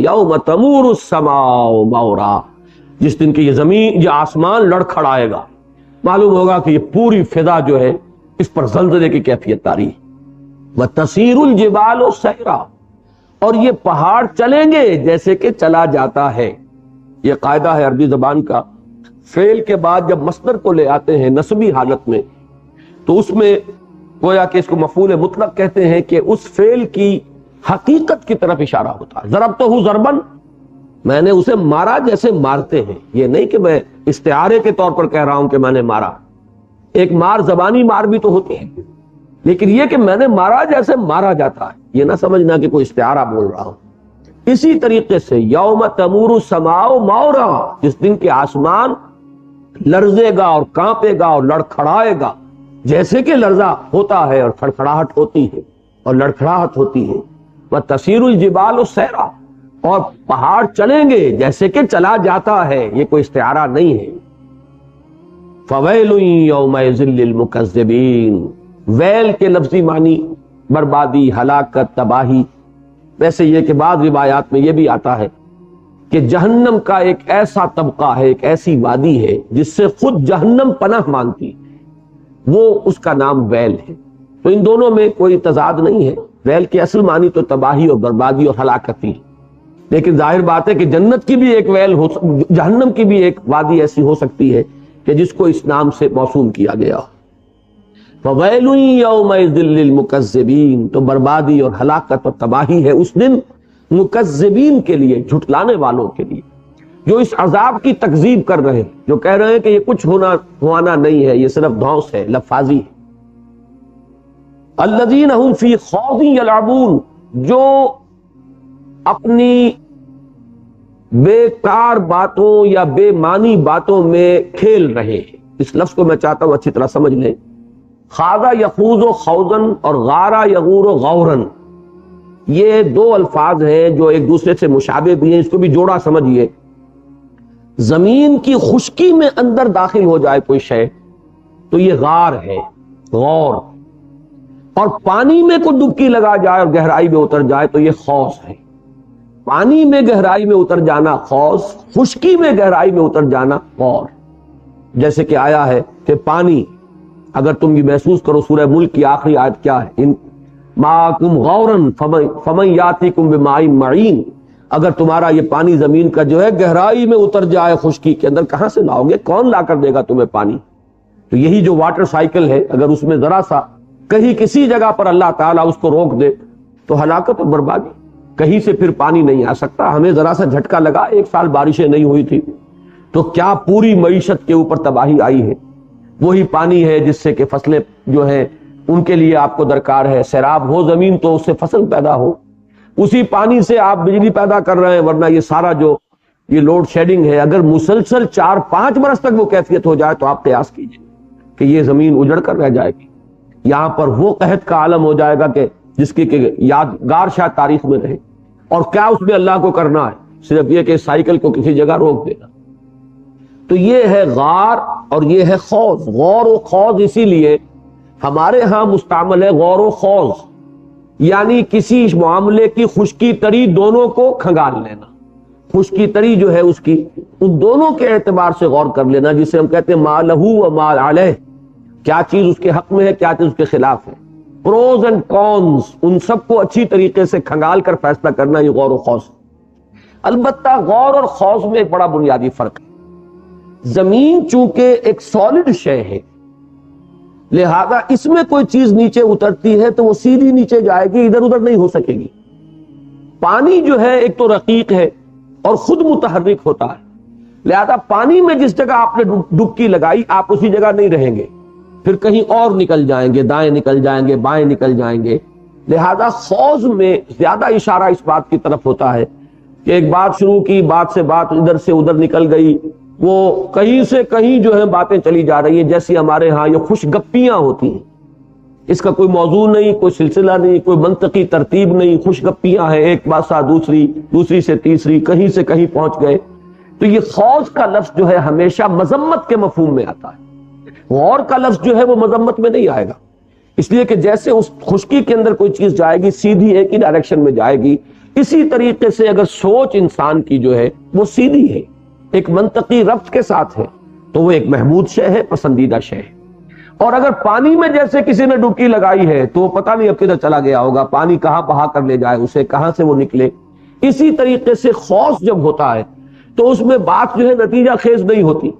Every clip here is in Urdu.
یوم تمور السماء مورا، جس دن کی یہ زمین، یہ آسمان لڑکھڑائے گا، معلوم ہوگا کہ یہ پوری فضا جو ہے اس پر زلزلے کی کیفیت طاری ہے۔ وَتَسِيرُ الْجِبَالُ سَيْرًا، اور یہ پہاڑ چلیں گے جیسے کہ چلا جاتا ہے۔ یہ قاعدہ ہے عربی زبان کا، فعل کے بعد جب مصدر کو لے آتے ہیں نسبی حالت میں تو اس میں گویا کہ اس کو مفعول مطلق کہتے ہیں کہ اس فعل کی حقیقت کی طرف اشارہ ہوتا ہے۔ ضربتہ ضربن، میں نے اسے مارا جیسے مارتے ہیں، یہ نہیں کہ میں استعارے کے طور پر کہہ رہا ہوں کہ میں نے مارا۔ ایک مار زبانی مار بھی تو ہوتی ہے، لیکن یہ کہ میں نے مارا جیسے مارا جاتا ہے، یہ نہ سمجھنا کہ کوئی استعارہ بول رہا ہوں۔ اسی طریقے سے یوم تمور السماء مورا، جس دن کے آسمان لرزے گا اور کانپے گا اور لڑکھڑائے گا، جیسے کہ لرزہ ہوتا ہے اور کھڑکھڑاہٹ ہوتی ہے اور لڑکھڑاہٹ ہوتی ہے۔ وَتَسِيرُ الْجِبَالُ سَيْرًا، اور پہاڑ چلیں گے جیسے کہ چلا جاتا ہے، یہ کوئی استعارہ نہیں ہے۔ فَوَيْلٌ يَوْمَئِذٍ لِّلْمُكَذِّبِينَ، ویل کے لفظی معنی بربادی، ہلاکت، تباہی۔ ویسے یہ کہ بعض روایات میں یہ بھی آتا ہے کہ جہنم کا ایک ایسا طبقہ ہے، ایک ایسی وادی ہے جس سے خود جہنم پناہ مانگتی، وہ اس کا نام ویل ہے۔ تو ان دونوں میں کوئی تضاد نہیں ہے، ویل کے اصل معنی تو تباہی اور بربادی اور ہلاکت ہی، لیکن ظاہر بات ہے کہ جنت کی بھی ایک ویل ہو، جہنم کی بھی ایک وادی ایسی ہو سکتی ہے کہ جس کو اس نام سے موسوم کیا گیا۔ فَوَيْلٌ يَوْمَئِذٍ لِّلْمُكَذِّبِينَ، تو بربادی اور ہلاکت اور تباہی ہے اس دن مکذبین کے لیے، جھٹلانے والوں کے لیے، جو اس عذاب کی تکذیب کر رہے ہیں، جو کہہ رہے ہیں کہ یہ کچھ ہوانا نہیں ہے، یہ صرف دھونس ہے، لفاظی ہے۔ الذین هم فی خوض یلعبون، جو اپنی بیکار باتوں یا بے معنی باتوں میں کھیل رہے ہیں۔ اس لفظ کو میں چاہتا ہوں اچھی طرح سمجھ لیں۔ خاض یخوض خوضاً اور غارہ یغور غوراً، یہ دو الفاظ ہیں جو ایک دوسرے سے مشابہ بھی ہیں، اس کو بھی جوڑا سمجھیے۔ زمین کی خشکی میں اندر داخل ہو جائے کوئی شے تو یہ غار ہے، غور، اور پانی میں کوئی ڈبکی لگا جائے اور گہرائی میں اتر جائے تو یہ خوض ہے۔ پانی میں گہرائی میں اتر جانا خوض، خشکی میں گہرائی میں اتر جانا غور۔ جیسے کہ آیا ہے کہ پانی، اگر تم یہ محسوس کرو، سورہ ملک کی آخری آیت کیا ہے؟ ان ماکم غوراً فمن یاتیکم بماء معین، اگر تمہارا یہ پانی زمین کا جو ہے گہرائی میں اتر جائے، خشکی کے اندر، کہاں سے لاؤ گے؟ کون لا کر دے گا تمہیں پانی؟ تو یہی جو واٹر سائیکل ہے، اگر اس میں ذرا سا کہیں کسی جگہ پر اللہ تعالیٰ اس کو روک دے تو ہلاکت اور بربادی، کہیں سے پھر پانی نہیں آ سکتا۔ ہمیں ذرا سا جھٹکا لگا، ایک سال بارشیں نہیں ہوئی تھی تو کیا پوری معیشت کے اوپر تباہی آئی ہے۔ وہی پانی ہے جس سے کہ فصلیں جو ہیں ان کے لیے آپ کو درکار ہے، سیراب ہو زمین تو اس سے فصل پیدا ہو، اسی پانی سے آپ بجلی پیدا کر رہے ہیں، ورنہ یہ سارا جو یہ لوڈ شیڈنگ ہے، اگر مسلسل 4-5 برس تک وہ کیفیت ہو جائے تو آپ قیاس کیجئے کہ یہ زمین اجڑ کر رہ جائے گی۔ یہاں پر وہ قحط کا عالم ہو جائے گا کہ جس کی کہ یادگار شاید تاریخ میں رہے، اور کیا اس میں اللہ کو کرنا ہے، صرف یہ کہ سائیکل کو کسی جگہ روک دینا۔ تو یہ ہے غار اور یہ ہے خوض۔ غور و خوض اسی لیے ہمارے ہاں مستعمل ہے، غور و خوض یعنی کسی معاملے کی خشکی تری دونوں کو کھنگال لینا، خشکی تری جو ہے اس کی ان دونوں کے اعتبار سے غور کر لینا، جسے ہم کہتے ہیں ما لہو و ما علیہ، کیا چیز اس کے حق میں ہے، کیا چیز اس کے خلاف ہے، پروز اینڈ کونز، ان سب کو اچھی طریقے سے کھنگال کر فیصلہ کرنا، یہ غور و خوض۔ البتہ غور اور خوض میں ایک بڑا بنیادی فرق ہے۔ زمین چونکہ ایک سالڈ شے ہے، لہذا اس میں کوئی چیز نیچے اترتی ہے تو وہ سیدھی نیچے جائے گی، ادھر ادھر نہیں ہو سکے گی۔ پانی جو ہے ایک تو رقیق ہے اور خود متحرک ہوتا ہے، لہذا پانی میں جس جگہ آپ نے ڈبکی لگائی آپ اسی جگہ نہیں رہیں گے، پھر کہیں اور نکل جائیں گے، دائیں نکل جائیں گے، بائیں نکل جائیں گے۔ لہذا خوض میں زیادہ اشارہ اس بات کی طرف ہوتا ہے کہ ایک بات شروع کی، بات سے بات ادھر سے ادھر نکل گئی، وہ کہیں سے کہیں جو ہے باتیں چلی جا رہی ہیں، جیسی ہمارے ہاں یہ خوش گپیاں ہوتی ہیں، اس کا کوئی موضوع نہیں، کوئی سلسلہ نہیں، کوئی منطقی ترتیب نہیں، خوش گپیاں ہیں، ایک بات سا دوسری، دوسری سے تیسری، کہیں سے کہیں پہنچ گئے۔ تو یہ خوض کا لفظ جو ہے ہمیشہ مذمت کے مفہوم میں آتا ہے، غور کا لفظ جو ہے وہ مذمت میں نہیں آئے گا، اس لیے کہ جیسے اس خشکی کے اندر کوئی چیز جائے گی سیدھی ایک ہی ڈائریکشن میں جائے گی، اسی طریقے سے اگر سوچ انسان کی جو ہے وہ سیدھی ہے، ایک منطقی ربط کے ساتھ ہے، تو وہ ایک محمود شے ہے، پسندیدہ شے ہے۔ اور اگر پانی میں جیسے کسی نے ڈبکی لگائی ہے تو وہ پتہ نہیں اب کدھر چلا گیا ہوگا، پانی کہاں بہا کر لے جائے اسے، کہاں سے وہ نکلے۔ اسی طریقے سے خوف جب ہوتا ہے تو اس میں بات جو ہے نتیجہ خیز نہیں ہوتی،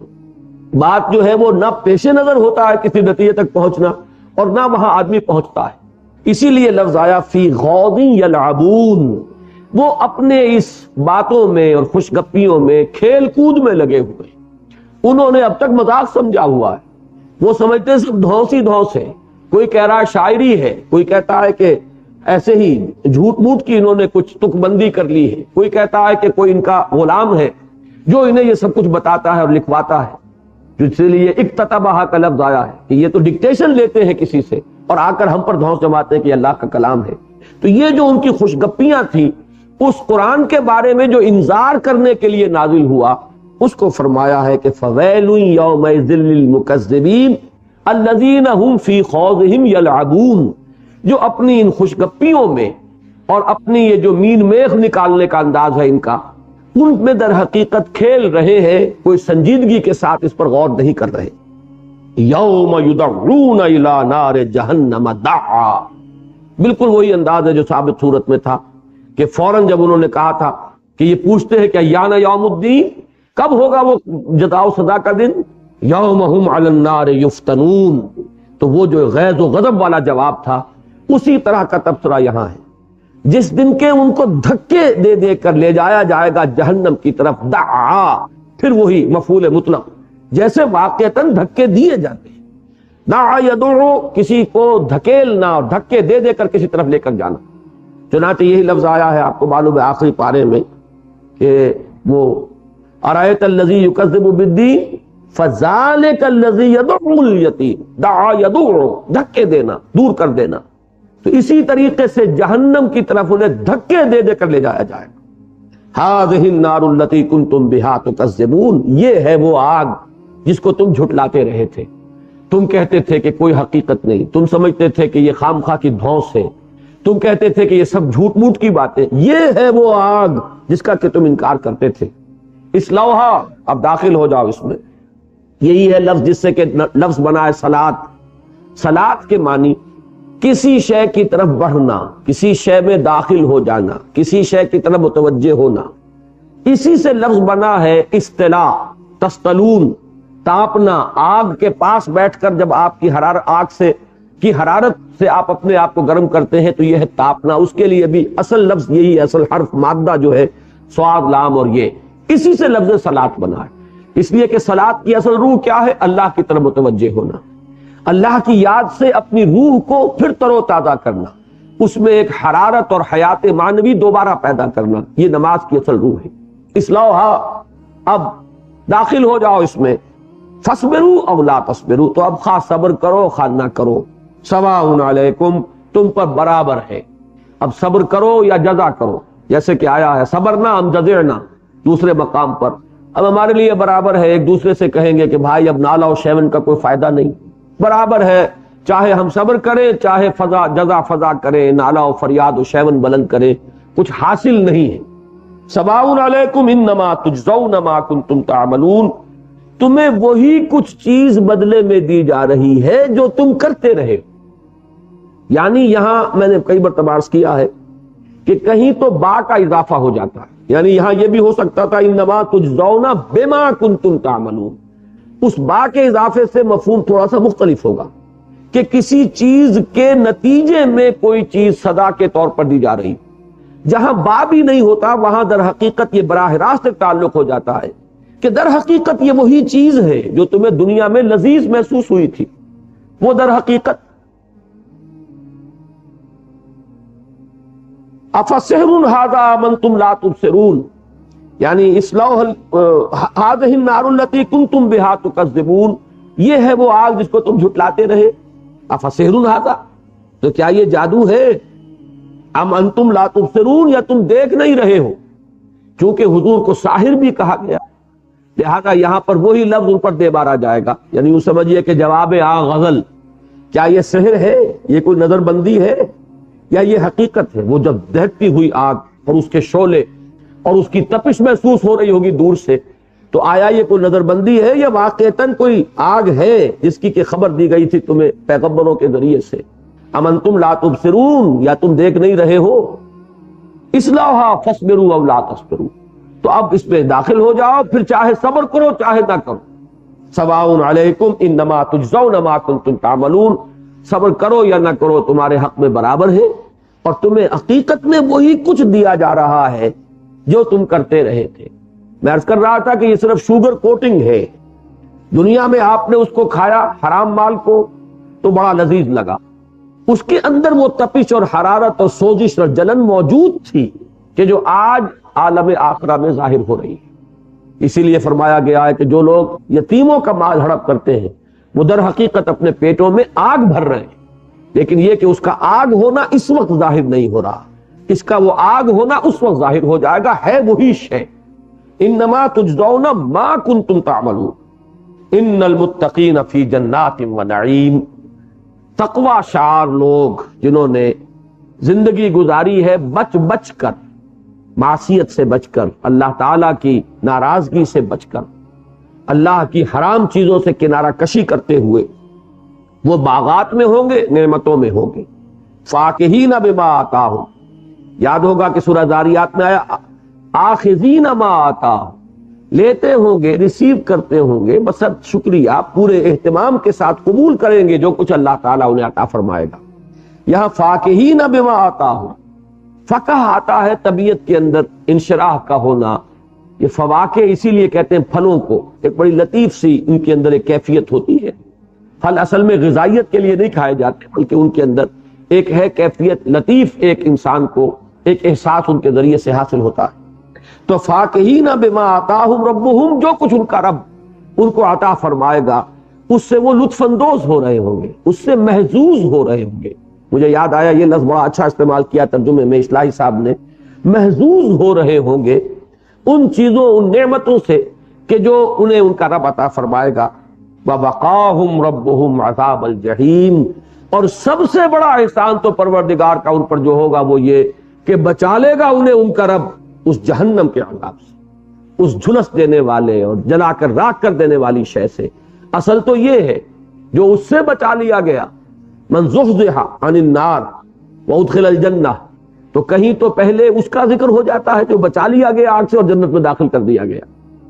بات جو ہے وہ نہ پیش نظر ہوتا ہے کسی نتیجے تک پہنچنا، اور نہ وہاں آدمی پہنچتا ہے۔ اسی لیے لفظ آیا فی غوض یلعبون، وہ اپنے اس باتوں میں اور خوش گپیوں میں کھیل کود میں لگے ہوئے، انہوں نے اب تک مذاق سمجھا ہوا ہے، وہ سمجھتے سب دھونس ہی دھونس ہے، کوئی کہہ رہا ہے شاعری ہے، کوئی کہتا ہے کہ ایسے ہی جھوٹ موٹ کی انہوں نے کچھ تک بندی کر لی ہے، کوئی کہتا ہے کہ کوئی ان کا غلام ہے جو انہیں یہ سب کچھ بتاتا ہے اور لکھواتا ہے، جس لیے اکتتبہ کا لفظ آیا ہے کہ یہ تو ڈکٹیشن لیتے ہیں کسی سے اور آ کر ہم پر دھونس جماتے ہیں کہ اللہ کا کلام ہے۔ تو یہ جو ان کی خوش گپیاں تھیں، اس قرآن کے بارے میں جو انذار کرنے کے لیے نازل ہوا، اس کو فرمایا ہے کہ فویل یومئذ للمکذبین الذین هم فی خوضہم یلعبون، جو اپنی ان خوش گپیوں میں اور اپنی یہ جو مین میخ نکالنے کا انداز ہے ان کا، ان میں در حقیقت کھیل رہے ہیں، کوئی سنجیدگی کے ساتھ اس پر غور نہیں کر رہے۔ یوم یدعون الی نار جہنم دعا، بالکل وہی انداز ہے جو ثابت صورت میں تھا کہ فوراً جب انہوں نے کہا تھا کہ یہ پوچھتے ہیں کہ ایان یوم الدین، کب ہوگا وہ جزا و سزا کا دن، یوم ہم علی النار یفتنون، تو وہ جو غیظ و غضب والا جواب تھا اسی طرح کا تبصرہ یہاں ہے، جس دن کے ان کو دھکے دے دے کر لے جایا جائے گا جہنم کی طرف، دعا، پھر وہی مفعول مطلق، جیسے واقعتاً دھکے دیے جاتے ہیں، دعا یدعو، کسی کو دھکیلنا اور دھکے دے دے کر کسی طرف لے کر جانا۔ چنانچہ یہی لفظ آیا ہے، آپ کو معلوم ہے آخری پارے میں کہ وہ ارأیت الذی یکذب بالدین فذلک الذی یدعو الیتیم، دعا یدعو، دھکے دینا، دور کر دینا، تو اسی طریقے سے جہنم کی طرف انہیں دھکے دے دے کر لے جایا جائے گا۔ ھذہ النار التی کنتم بہا تکذبون، یہ ہے وہ آگ جس کو تم جھٹلاتے رہے تھے، تم کہتے تھے کہ کوئی حقیقت نہیں، تم سمجھتے تھے کہ یہ خام خواہ کی دھونس ہے، تم کہتے تھے کہ یہ سب جھوٹ موٹ کی باتیں، یہ ہے وہ آگ جس کا کہ تم انکار کرتے تھے۔ اصلوہا، اب داخل ہو جاؤ اس میں، یہی ہے لفظ جس سے کہ لفظ بنا ہے صلاۃ۔ صلاۃ کے معنی کسی شے کی طرف بڑھنا، کسی شے میں داخل ہو جانا، کسی شے کی طرف متوجہ ہونا، اسی سے لفظ بنا ہے اصطلاع، تستلون، تاپنا، آگ کے پاس بیٹھ کر جب آپ کی حرارت سے آپ اپنے آپ کو گرم کرتے ہیں تو یہ ہے تاپنا، اس کے لیے بھی اصل لفظ یہی ہے، اصل حرف مادہ جو ہے صاد لام اور یہ، اسی سے لفظ صلاۃ بنا ہے، اس لیے کہ صلاۃ کی اصل روح کیا ہے؟ اللہ کی طرف متوجہ ہونا، اللہ کی یاد سے اپنی روح کو پھر تر و تازہ کرنا، اس میں ایک حرارت اور حیات معنوی دوبارہ پیدا کرنا، یہ نماز کی اصل روح ہے۔ اصلاحا، اب داخل ہو جاؤ اس میں، فصبروا او لا تصبروا، تو اب خواہ صبر کرو خواہ نہ کرو، سواء علیکم، تم پر برابر ہے، اب صبر کرو یا جزا کرو، جیسے کہ آیا ہے صبرنا ام جزعنا دوسرے مقام پر، اب ہمارے لیے برابر ہے، ایک دوسرے سے کہیں گے کہ بھائی اب نالا و شیون کا کوئی فائدہ نہیں، برابر ہے، چاہے ہم صبر کریں چاہے جزا فضا کریں، نالا و فریاد و شیون بلند کریں، کچھ حاصل نہیں ہے۔ سواء علیکم انما تجزون ما کنتم تعملون، تمہیں وہی کچھ چیز بدلے میں دی جا رہی ہے جو تم کرتے رہے، یعنی یہاں میں نے کئی بار عرض کیا ہے کہ کہیں تو با کا اضافہ ہو جاتا ہے، یعنی یہاں یہ بھی ہو سکتا تھا انما تجزون بما کنتم تعملون، اس با کے اضافے سے مفہوم تھوڑا سا مختلف ہوگا کہ کسی چیز کے نتیجے میں کوئی چیز سزا کے طور پر دی جا رہی، جہاں با بھی نہیں ہوتا وہاں در حقیقت یہ براہ راست تعلق ہو جاتا ہے کہ در حقیقت یہ وہی چیز ہے جو تمہیں دنیا میں لذیذ محسوس ہوئی تھی، وہ در حقیقت افسحر ھذا ام انتم لا تبصرون، یعنی ھذہ النار التی کنتم بہا تکذبون، یہ ہے وہ آگ جس کو تم جھٹلاتے رہے، افسحر ھذا، تو کیا یہ جادو ہے، ام انتم لا تبصرون، یا تم دیکھ نہیں رہے ہو، چونکہ حضور کو ساحر بھی کہا گیا، لہذا یہاں پر وہی لفظ ان پر دے بارا جائے گا، یعنی یوں سمجھیے کہ جواب غزل، کیا یہ سحر ہے، یہ کوئی نظر بندی ہے یا یہ حقیقت ہے؟ وہ جب دہتی ہوئی آگ اور اس کے شعلے اور اس کی تپش محسوس ہو رہی ہوگی دور سے، تو آیا یہ کوئی نظر بندی ہے یا واقعتاً کوئی آگ ہے جس کی کہ خبر دی گئی تھی تمہیں پیغمبروں کے ذریعے سے؟ ام انتم لا تبصرون، یا تم دیکھ نہیں رہے ہو؟ اصلاحا فاصبروا او لا تصبروا، تو اب اس میں داخل ہو جاؤ، پھر چاہے صبر کرو چاہے نہ کرو۔ سواء علیکم انما تجزون ما کنتم تعملون، صبر کرو یا نہ کرو تمہارے حق میں برابر ہے، اور تمہیں حقیقت میں وہی کچھ دیا جا رہا ہے جو تم کرتے رہے تھے۔ میں عرض کر رہا تھا کہ یہ صرف شوگر کوٹنگ ہے، دنیا میں آپ نے اس کو کھایا حرام مال کو تو بڑا لذیذ لگا، اس کے اندر وہ تپش اور حرارت اور سوزش اور جلن موجود تھی کہ جو آج عالم آخرہ میں ظاہر ہو رہی ہے۔ اسی لیے فرمایا گیا ہے کہ جو لوگ یتیموں کا مال ہڑپ کرتے ہیں وہ در حقیقت اپنے پیٹوں میں آگ بھر رہے ہیں، لیکن یہ کہ اس کا آگ ہونا اس وقت ظاہر نہیں ہو رہا، اس کا وہ آگ ہونا اس وقت ظاہر ہو جائے گا، ہے وہی شے۔ انما تجزون ما کنتم تعملون ان المتقین فی جنات و نعیم، تقوی شعار لوگ جنہوں نے زندگی گزاری ہے بچ بچ کر، معصیت سے بچ کر، اللہ تعالیٰ کی ناراضگی سے بچ کر، اللہ کی حرام چیزوں سے کنارہ کشی کرتے ہوئے، وہ باغات میں ہوں گے، نعمتوں میں ہوں گے۔ فاکہین بما آتاہم، یاد ہوگا کہ سورہ ذاریات میں آیا آخذین ما آتاہم، لیتے ہوں گے، ریسیو کرتے ہوں گے بصد شکریہ، پورے اہتمام کے ساتھ قبول کریں گے جو کچھ اللہ تعالیٰ انہیں عطا فرمائے گا۔ یہاں فاکہین بما آتاہم، فقہ آتا ہے طبیعت کے اندر انشراح کا ہونا، یہ فواکہ اسی لیے کہتے ہیں پھلوں کو، ایک بڑی لطیف سی ان کے اندر ایک کیفیت ہوتی ہے۔ پھل اصل میں غذائیت کے لیے نہیں کھائے جاتے، بلکہ ان کے اندر ایک ہے کیفیت لطیف، ایک انسان کو ایک احساس ان کے ذریعے سے حاصل ہوتا ہے۔ تو فاکہین بما آتاہم ربہم، جو کچھ ان کا رب ان کو عطا فرمائے گا اس سے وہ لطف اندوز ہو رہے ہوں گے، اس سے محظوظ ہو رہے ہوں گے۔ مجھے یاد آیا یہ لفظ بڑا اچھا استعمال کیا ترجمے میں اصلاحی صاحب نے، محظوظ ہو رہے ہوں گے ان چیزوں، ان نعمتوں سے کہ جو انہیں ان کا رب عطا فرمائے گا۔ وَوَقَاهُمْ رَبُّهُمْ عَذَابَ الْجَحِيمِ، اور سب سے بڑا احسان تو پروردگار کا ان پر جو ہوگا وہ یہ کہ بچا لے گا انہیں ان کا رب اس جہنم کے عذاب سے، اس جھلس دینے والے اور جلا کر راکھ کر دینے والی شے سے۔ اصل تو یہ ہے جو اس سے بچا لیا گیا، من زحزح عن النار وادخل الجنہ، تو کہیں تو پہلے اس کا ذکر ہو جاتا ہے جو بچا لیا گیا آگ سے اور جنت میں داخل کر دیا گیا،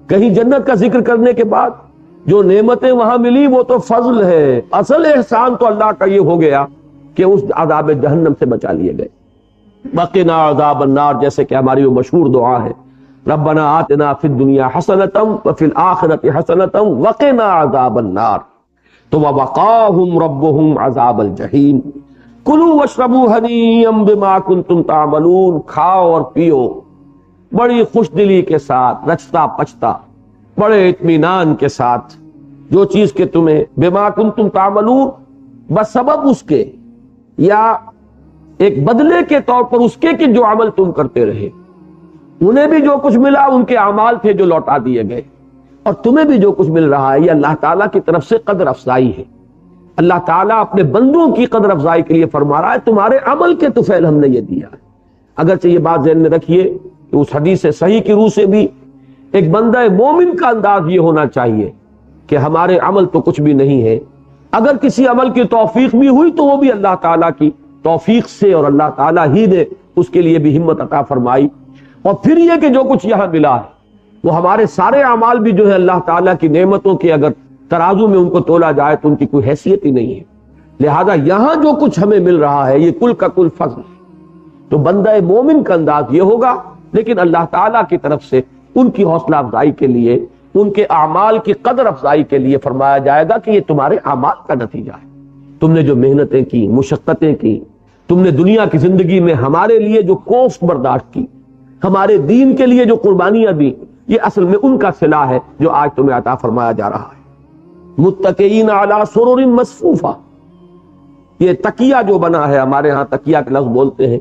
کہیں جنت کا ذکر کرنے کے بعد جو نعمتیں وہاں ملی وہ تو فضل ہے، اصل احسان تو اللہ کا یہ ہو گیا کہ اس عذاب جہنم سے بچا لیے گئے۔ وقنا عذاب النار، جیسے کہ ہماری وہ مشہور دعا ہے، ربنا آتنا فی الدنیا حسنۃ وفی الآخرۃ حسنۃ وقنا عذاب النار، تو ووقاہم ربہم عذاب الجحیم۔ کلوا واشربوا ہنیئا بما کنتم تعملون، کھاؤ اور پیو بڑی خوش دلی کے ساتھ، رچتا پچتا، بڑے اطمینان کے ساتھ، جو چیز کہ تمہیں بما کنتم تعملون، بسبب اس کے یا ایک بدلے کے طور پر اس کے کہ جو عمل تم کرتے رہے، انہیں بھی جو کچھ ملا ان کے اعمال تھے جو لوٹا دیے گئے، اور تمہیں بھی جو کچھ مل رہا ہے یہ اللہ تعالیٰ کی طرف سے قدر افزائی ہے۔ اللہ تعالیٰ اپنے بندوں کی قدر افزائی کے لیے فرما رہا ہے تمہارے عمل کے طفیل ہم نے یہ دیا ہے۔ اگرچہ یہ بات ذہن میں رکھیے کہ اس حدیث صحیح کی روح سے بھی ایک بندہ مومن کا انداز یہ ہونا چاہیے کہ ہمارے عمل تو کچھ بھی نہیں ہے، اگر کسی عمل کی توفیق بھی ہوئی تو وہ بھی اللہ تعالیٰ کی توفیق سے، اور اللہ تعالیٰ ہی نے اس کے لیے بھی ہمت عطا فرمائی۔ اور پھر یہ کہ جو کچھ یہاں ملا ہے وہ ہمارے سارے اعمال بھی جو ہے اللہ تعالیٰ کی نعمتوں کے اگر ترازو میں ان کو تولا جائے تو ان کی کوئی حیثیت ہی نہیں ہے، لہذا یہاں جو کچھ ہمیں مل رہا ہے یہ کل کا کل فضل ہے۔ تو بندہ مومن کا انداز یہ ہوگا، لیکن اللہ تعالیٰ کی طرف سے ان کی حوصلہ افزائی کے لیے، ان کے اعمال کی قدر افزائی کے لیے فرمایا جائے گا کہ یہ تمہارے اعمال کا نتیجہ ہے، تم نے جو محنتیں کی، مشقتیں کی، تم نے دنیا کی زندگی میں ہمارے لیے جو کوفت برداشت کی، ہمارے دین کے لیے جو قربانیاں دی، یہ اصل میں ان کا صلہ ہے جو آج تمہیں عطا فرمایا جا رہا ہے۔ متکئین علی سرر مصفوفہ، یہ تکیہ جو بنا ہے، ہمارے ہاں تکیہ کے لفظ بولتے ہیں،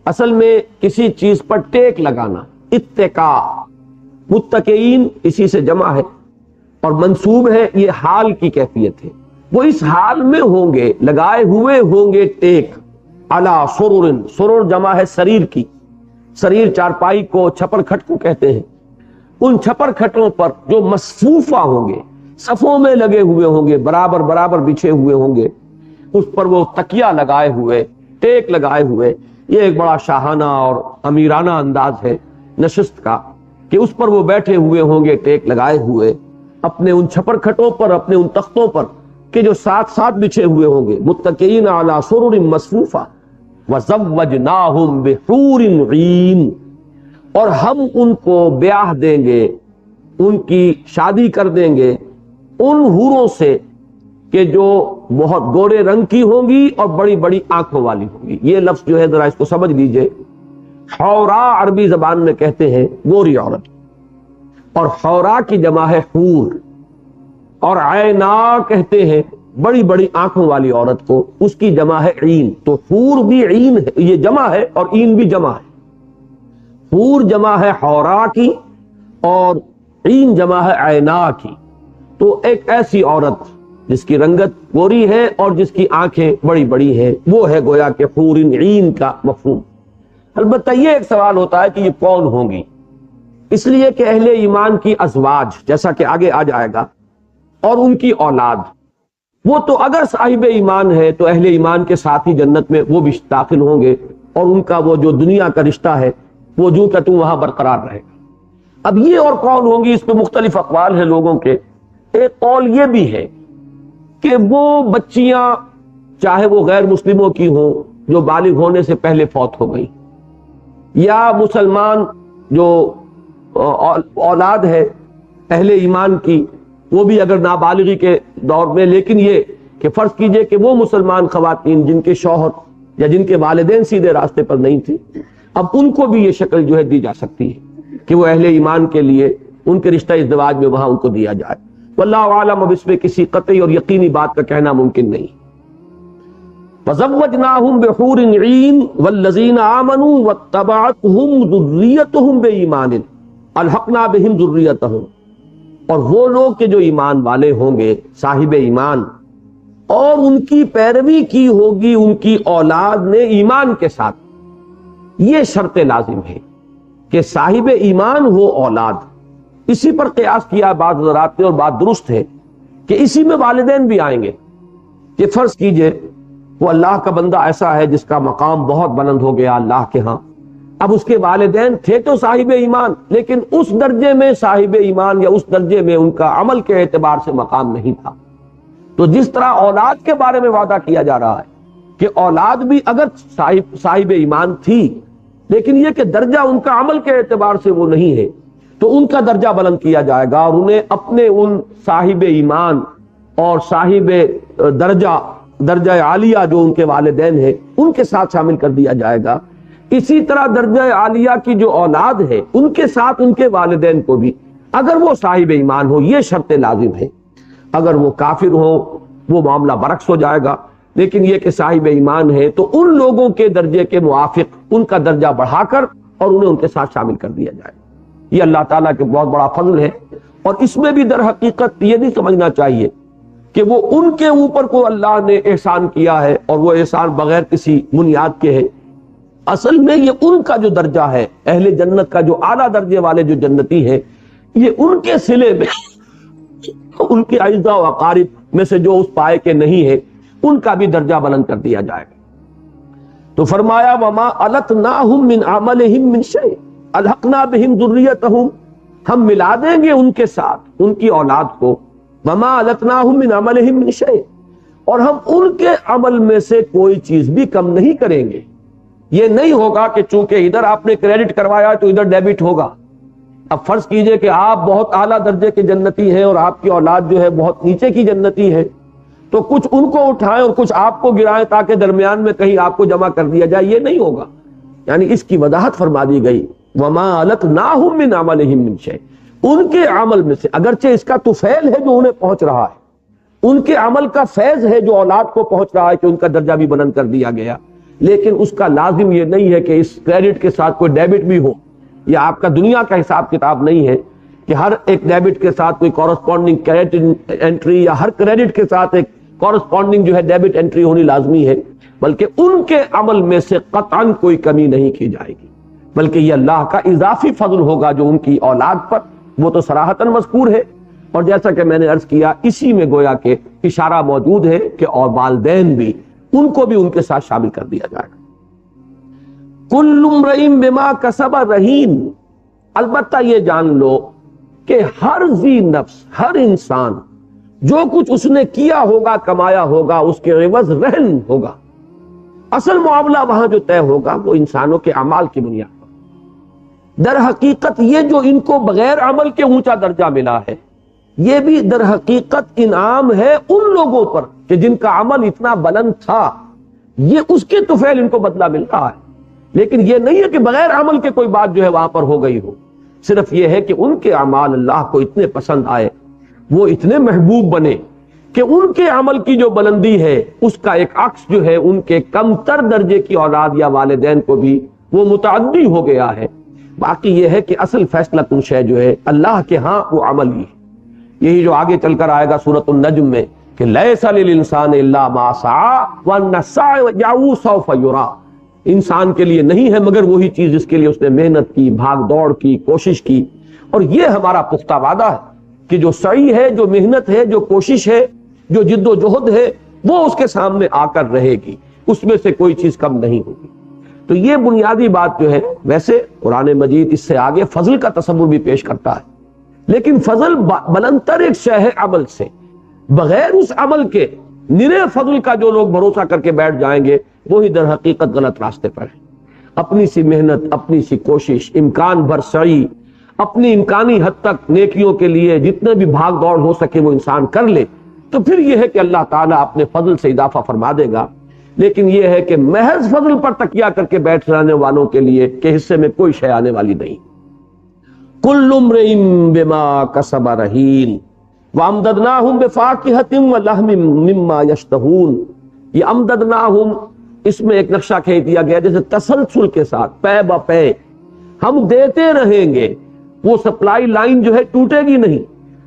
اصل میں کسی چیز پر ٹیک لگانا، اتکا۔ متکئین اسی سے جمع ہے اور منصوب ہے، یہ حال کی کیفیت ہے، وہ اس حال میں ہوں گے، لگائے ہوئے ہوں گے ٹیک، علی سرر، سرر جمع ہے سریر کی، سریر چارپائی کو چھپر کھٹ کو کہتے ہیں، ان چھپر کھٹوں پر جو مصفوفہ ہوں گے، صفوں میں لگے ہوئے ہوں گے، برابر برابر بچھے ہوئے ہوں گے، اس پر وہ تکیہ لگائے ہوئے، ٹیک لگائے ہوئے، یہ ایک بڑا شاہانہ اور امیرانہ انداز ہے نشست کا کہ اس پر وہ بیٹھے ہوئے ہوں گے ٹیک لگائے ہوئے، اپنے ان چھپر کھٹوں پر، اپنے ان تختوں پر کہ جو ساتھ ساتھ بچھے ہوئے ہوں گے، متکئین علی سرر مصفوفہ وزوجناہم بحور عین، اور ہم ان کو بیاہ دیں گے، ان کی شادی کر دیں گے ان حوروں سے کہ جو بہت گورے رنگ کی ہوں گی اور بڑی بڑی آنکھوں والی ہوں گی۔ یہ لفظ جو ہے ذرا اس کو سمجھ لیجئے، حورا عربی زبان میں کہتے ہیں گوری عورت، اور حورا کی جمع ہے حور، اور عینا کہتے ہیں بڑی بڑی آنکھوں والی عورت کو، اس کی جمع ہے عین۔ تو حور بھی عین ہے، یہ جمع ہے، اور عین بھی جمع ہے۔ حور جمع ہے حورا کی اور عین جمع ہے عینا کی۔ تو ایک ایسی عورت جس کی رنگت گوری ہے اور جس کی آنکھیں بڑی بڑی ہیں، وہ ہے گویا کہ حور عین کا مفہوم۔ البتہ یہ ایک سوال ہوتا ہے کہ یہ کون ہوں گی؟ اس لیے کہ اہل ایمان کی ازواج، جیسا کہ آگے آ جائے گا، اور ان کی اولاد، وہ تو اگر صاحب ایمان ہے تو اہل ایمان کے ساتھ ہی جنت میں وہ بھی داخل ہوں گے، اور ان کا وہ جو دنیا کا رشتہ ہے وہ جو کہ وہاں برقرار رہے گا۔ اب یہ اور کون ہوں گی، اس پہ مختلف اقوال ہیں لوگوں کے۔ ایک قول یہ بھی ہے کہ وہ بچیاں چاہے وہ غیر مسلموں کی ہوں جو بالغ ہونے سے پہلے فوت ہو گئی، یا مسلمان جو اولاد ہے اہل ایمان کی، وہ بھی اگر نابالغی کے دور میں، لیکن یہ کہ فرض کیجئے کہ وہ مسلمان خواتین جن کے شوہر یا جن کے والدین سیدھے راستے پر نہیں تھے، اب ان کو بھی یہ شکل جو ہے دی جا سکتی ہے کہ وہ اہل ایمان کے لیے ان کے رشتہ ازدواج میں وہاں ان کو دیا جائے۔ واللہ عالم، اب اس میں کسی قطعی اور یقینی بات کا کہنا ممکن نہیں۔ وَزَوَّجْنَاهُمْ بِحُورٍ عِينٍ وَالَّذِينَ آمَنُوا وَاتَّبَعَتْهُمْ ذُرِّيَّتُهُمْ بِإِيمَانٍ أَلْحَقْنَا بِهِمْ ذُرِّيَّتَهُمْ، اور وہ لوگ کہ جو ایمان والے ہوں گے، صاحب ایمان، اور ان کی پیروی کی ہوگی ان کی اولاد نے ایمان کے ساتھ، یہ شرط لازم ہے کہ صاحب ایمان ہو اولاد۔ اسی پر قیاس کیا بعض حضرات نے، اور بات درست ہے کہ اسی میں والدین بھی آئیں گے کہ فرض کیجئے وہ اللہ کا بندہ ایسا ہے جس کا مقام بہت بلند ہو گیا اللہ کے ہاں، اب اس کے والدین تھے تو صاحب ایمان، لیکن اس درجے میں صاحب ایمان یا اس درجے میں ان کا عمل کے اعتبار سے مقام نہیں تھا۔ تو جس طرح اولاد کے بارے میں وعدہ کیا جا رہا ہے کہ اولاد بھی اگر صاحب ایمان تھی، لیکن یہ کہ درجہ ان کا عمل کے اعتبار سے وہ نہیں ہے، تو ان کا درجہ بلند کیا جائے گا، اور انہیں اپنے ان صاحب ایمان اور صاحب درجہ عالیہ جو ان کے والدین ہیں ان کے ساتھ شامل کر دیا جائے گا۔ اسی طرح درجہ عالیہ کی جو اولاد ہے ان کے ساتھ ان کے والدین کو بھی، اگر وہ صاحب ایمان ہو، یہ شرط لازم ہے۔ اگر وہ کافر ہو وہ معاملہ برعکس ہو جائے گا، لیکن یہ کہ صاحب ایمان ہے تو ان لوگوں کے درجے کے موافق ان کا درجہ بڑھا کر اور انہیں ان کے ساتھ شامل کر دیا جائے۔ یہ اللہ تعالیٰ کے بہت بڑا فضل ہے، اور اس میں بھی در حقیقت یہ نہیں سمجھنا چاہیے کہ وہ ان کے اوپر کو اللہ نے احسان کیا ہے اور وہ احسان بغیر کسی بنیاد کے ہے۔ اصل میں یہ ان کا جو درجہ ہے، اہل جنت کا جو اعلیٰ درجے والے جو جنتی ہیں، یہ ان کے صلے میں ان کے اعزاء و اقارب میں سے جو اس پائے کے نہیں ہے، ان کا بھی درجہ بلند کر دیا جائے گا۔ تو فرمایا وَمَا أَلَتْنَاهُمْ مِنْ عَمَلِهِمْ مِنْ شَيْءٍ أَلْحَقْنَا بِهِمْ ذُرِّيَّتَهُمْ، ہم ملا دیں گے ان کے ساتھ ان کی اولاد کو، وَمَا أَلَتْنَاهُمْ مِنْ عَمَلِهِمْ مِنْ شَيْءٍ، اور ہم ان کے عمل میں سے کوئی چیز بھی کم نہیں کریں گے۔ یہ نہیں ہوگا کہ چونکہ ادھر آپ نے کریڈٹ کروایا تو ادھر ڈیبٹ ہوگا۔ اب فرض کیجئے کہ آپ بہت اعلیٰ درجے کے جنتی ہیں اور آپ کی اولاد جو ہے بہت نیچے کی جنتی ہے، تو کچھ ان کو اٹھائیں اور کچھ آپ کو گرائیں تاکہ درمیان میں کہیں آپ کو جمع کر دیا جائے، یہ نہیں ہوگا۔ یعنی اس کی وضاحت فرما دی گئی وَمَا أَلَتْنَاهُمْ مِنْ عَمَلِهِمْ مِنْ شَيْءٍ، ان کے عمل میں سے، اگرچہ اس کا تو فیض ہے جو انہیں پہنچ رہا ہے، ان کے عمل کا فیض ہے جو اولاد کو پہنچ رہا ہے کہ ان کا درجہ بھی بلند کر دیا گیا، لیکن اس کا لازم یہ نہیں ہے کہ اس کریڈٹ کے ساتھ کوئی ڈیبٹ بھی ہو۔ یہ آپ کا دنیا کا حساب کتاب نہیں ہے کہ ہر ایک ڈیبٹ کے ساتھ کوئی کورسپونڈنگ کریڈٹ انٹری یا ہر کریڈٹ کے ساتھ ایک کورسپونڈنگ جو ہے ڈیبٹ انٹری ہونی لازمی ہے، بلکہ ان کے عمل میں سے قطعاً کوئی کمی نہیں کی جائے گی۔ بلکہ یہ اللہ کا اضافی فضل ہوگا جو ان کی اولاد پر، وہ تو صراحتاً مذکور ہے، اور جیسا کہ میں نے عرض کیا اسی میں گویا کہ اشارہ موجود ہے کہ اور والدین بھی، ان کو بھی ان کے ساتھ شامل کر دیا جائے گا۔ کل امرئ بما کسب رہین، البتہ یہ جان لو کہ ہر ذی نفس، ہر انسان جو کچھ اس نے کیا ہوگا، کمایا ہوگا، اس کے عوض رہن ہوگا۔ اصل معاملہ وہاں جو طے ہوگا وہ انسانوں کے اعمال کی بنیاد پر۔ در حقیقت یہ جو ان کو بغیر عمل کے اونچا درجہ ملا ہے، یہ بھی در حقیقت انعام ہے ان لوگوں پر کہ جن کا عمل اتنا بلند تھا، یہ اس کے طفیل ان کو بدلہ مل رہا ہے۔ لیکن یہ نہیں ہے کہ بغیر عمل کے کوئی بات جو ہے وہاں پر ہو گئی ہو، صرف یہ ہے کہ ان کے اعمال اللہ کو اتنے پسند آئے، وہ اتنے محبوب بنے کہ ان کے عمل کی جو بلندی ہے اس کا ایک عکس جو ہے ان کے کم تر درجے کی اولاد یا والدین کو بھی وہ متعدی ہو گیا ہے۔ باقی یہ ہے کہ اصل فیصلہ کن شے جو ہے اللہ کے ہاں وہ عمل ہی ہے۔ یہی جو آگے چل کر آئے گا سورۃ النجم میں کہ لیس للانسان الا ما سعى وان سعيه سوف يرى، انسان کے لیے نہیں ہے مگر وہی چیز جس کے لیے اس نے محنت کی، بھاگ دوڑ کی، کوشش کی، اور یہ ہمارا پختہ وعدہ ہے کہ جو سعی ہے، جو محنت ہے، جو کوشش ہے، جو جد و جہد ہے، وہ اس کے سامنے آ کر رہے گی، اس میں سے کوئی چیز کم نہیں ہوگی۔ تو یہ بنیادی بات جو ہے، ویسے قرآن مجید اس سے آگے فضل کا تصور بھی پیش کرتا ہے، لیکن فضل بلندتر ایک شے ہے عمل سے، بغیر اس عمل کے نرے فضل کا جو لوگ بھروسہ کر کے بیٹھ جائیں گے وہی در حقیقت غلط راستے پر ہیں۔ اپنی سی محنت، اپنی سی کوشش، امکان بھر سعی، اپنی امکانی حد تک نیکیوں کے لیے جتنے بھی بھاگ دوڑ ہو سکے وہ انسان کر لے، تو پھر یہ ہے کہ اللہ تعالیٰ اپنے فضل سے اضافہ فرما دے گا۔ لیکن یہ ہے کہ محض فضل پر تکیہ کر کے بیٹھ جانے والوں کے لیے کہ حصے میں کوئی شے آنے والی نہیں۔ کل امرئ بما کسب رہین وامددناہم بفاکہۃ ولحم مما یشتہون۔ یہ امددناہم، اس میں ایک نقشہ کھینچ دیا گیا جیسے تسلسل کے ساتھ، پے بہ پے ہم دیتے رہیں گے، وہ سپلائی لائن جو ہے ٹوٹے گی نہیں۔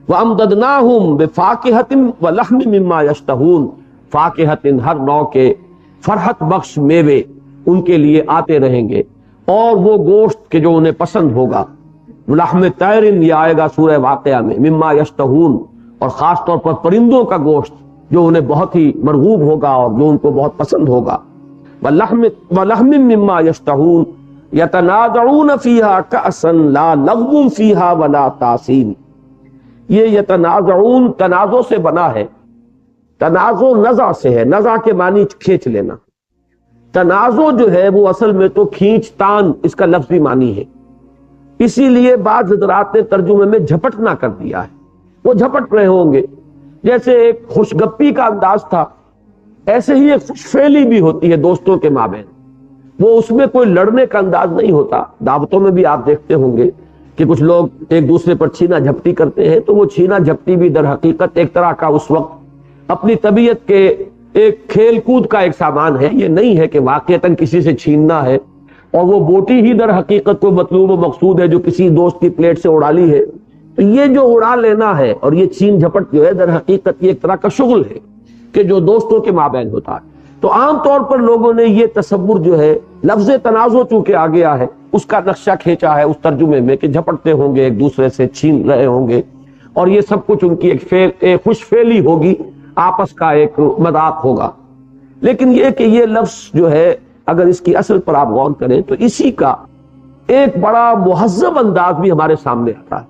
وامددناہم بفاکہۃ ولحم مما یشتہون، فاکہۃ ہر نوع کے فرحت بخش میوے ان کے لیے آتے رہیں گے، اور وہ گوشت کے جو انہیں پسند ہوگا۔ لحم طیر یہ آئے گا سورہ واقعہ میں، مما یشتہون، اور خاص طور پر پرندوں کا گوشت جو انہیں بہت ہی مرغوب ہوگا اور جو ان کو بہت پسند ہوگا۔ وَلَحْمٍ مِّمَّا يَشْتَهُونَ يَتَنَازَعُونَ فِيهَا كَأْسًا لَا لَغْوٌ فِيهَا وَلَا تَأْثِيمٌ۔ یہ یتنازعون تنازع سے بنا ہے، تنازع نزع سے ہے، نزع کے معنی کھینچ لینا، تنازع جو ہے وہ اصل میں تو کھینچ تان اس کا لفظی معنی ہے، اسی لیے بعض حضرات نے ترجمے میں جھپٹنا کر دیا ہے، وہ جھپٹ رہے ہوں گے۔ جیسے ایک خوش گپی کا انداز تھا، ایسے ہی ایک خوش فعلی بھی ہوتی ہے دوستوں کے مابین، وہ اس میں کوئی لڑنے کا انداز نہیں ہوتا۔ دعوتوں میں بھی آپ دیکھتے ہوں گے کہ کچھ لوگ ایک دوسرے پر چھینا جھپٹی کرتے ہیں، تو وہ چھینا جھپٹی بھی در حقیقت ایک طرح کا اس وقت اپنی طبیعت کے ایک کھیل کود کا ایک سامان ہے، یہ نہیں ہے کہ واقعتاً کسی سے چھیننا ہے، اور وہ بوٹی ہی در حقیقت کوئی مطلوب و مقصود ہے جو کسی دوست کی پلیٹ سے اڑا لی ہے۔ تو یہ جو اڑا لینا ہے اور یہ چھین جھپٹ جو ہے در حقیقت یہ ایک طرح کا شغل ہے کہ جو دوستوں کے مابین ہوتا ہے۔ تو عام طور پر لوگوں نے یہ تصور جو ہے لفظ تنازع چونکہ آ گیا ہے اس کا نقشہ کھینچا ہے اس ترجمے میں کہ جھپٹتے ہوں گے، ایک دوسرے سے چھین رہے ہوں گے، اور یہ سب کچھ ان کی ایک خوش فعلی ہوگی، آپس کا ایک مذاق ہوگا۔ لیکن یہ کہ یہ لفظ جو ہے اگر اس کی اصل پر آپ غور کریں تو اسی کا ایک بڑا مہذب انداز بھی ہمارے سامنے آتا ہے۔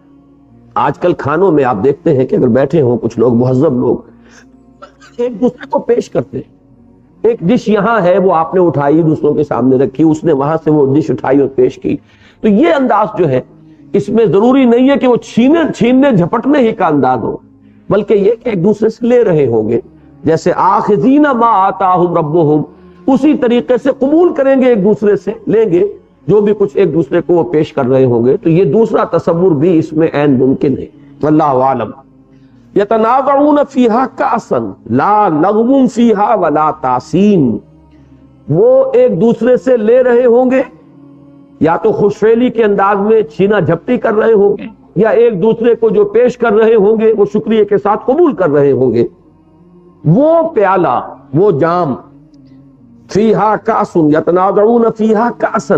آج کل کھانوں میں آپ دیکھتے ہیں کہ اگر بیٹھے ہوں کچھ لوگ مہذب لوگ ایک دوسرے کو پیش کرتے ہیں، ایک ڈش یہاں ہے وہ آپ نے اٹھائی دوسروں کے سامنے رکھی، اس نے وہاں سے وہ ڈش اٹھائی اور پیش کی۔ تو یہ انداز جو ہے اس میں ضروری نہیں ہے کہ وہ چھیننے جھپٹنے ہی کا انداز ہو، بلکہ یہ کہ ایک دوسرے سے لے رہے ہوں گے، جیسے آخذین ما آتاہم ربہم، اسی طریقے سے قبول کریں گے، ایک دوسرے سے لیں گے جو بھی کچھ ایک دوسرے کو وہ پیش کر رہے ہوں گے۔ تو یہ دوسرا تصور بھی اس میں عین ممکن ہے۔ واللہ اعلم۔ یتنازعون فیہا کأسا لا لغو فیہا ولا تاثیم، وہ ایک دوسرے سے لے رہے ہوں گے، یا تو خوش فعلی کے انداز میں چھینا جھپٹی کر رہے ہوں گے، یا ایک دوسرے کو جو پیش کر رہے ہوں گے وہ شکریہ کے ساتھ قبول کر رہے ہوں گے۔ وہ پیالہ، وہ جام، فیہا کأس یتنازعون فیہا کأسا،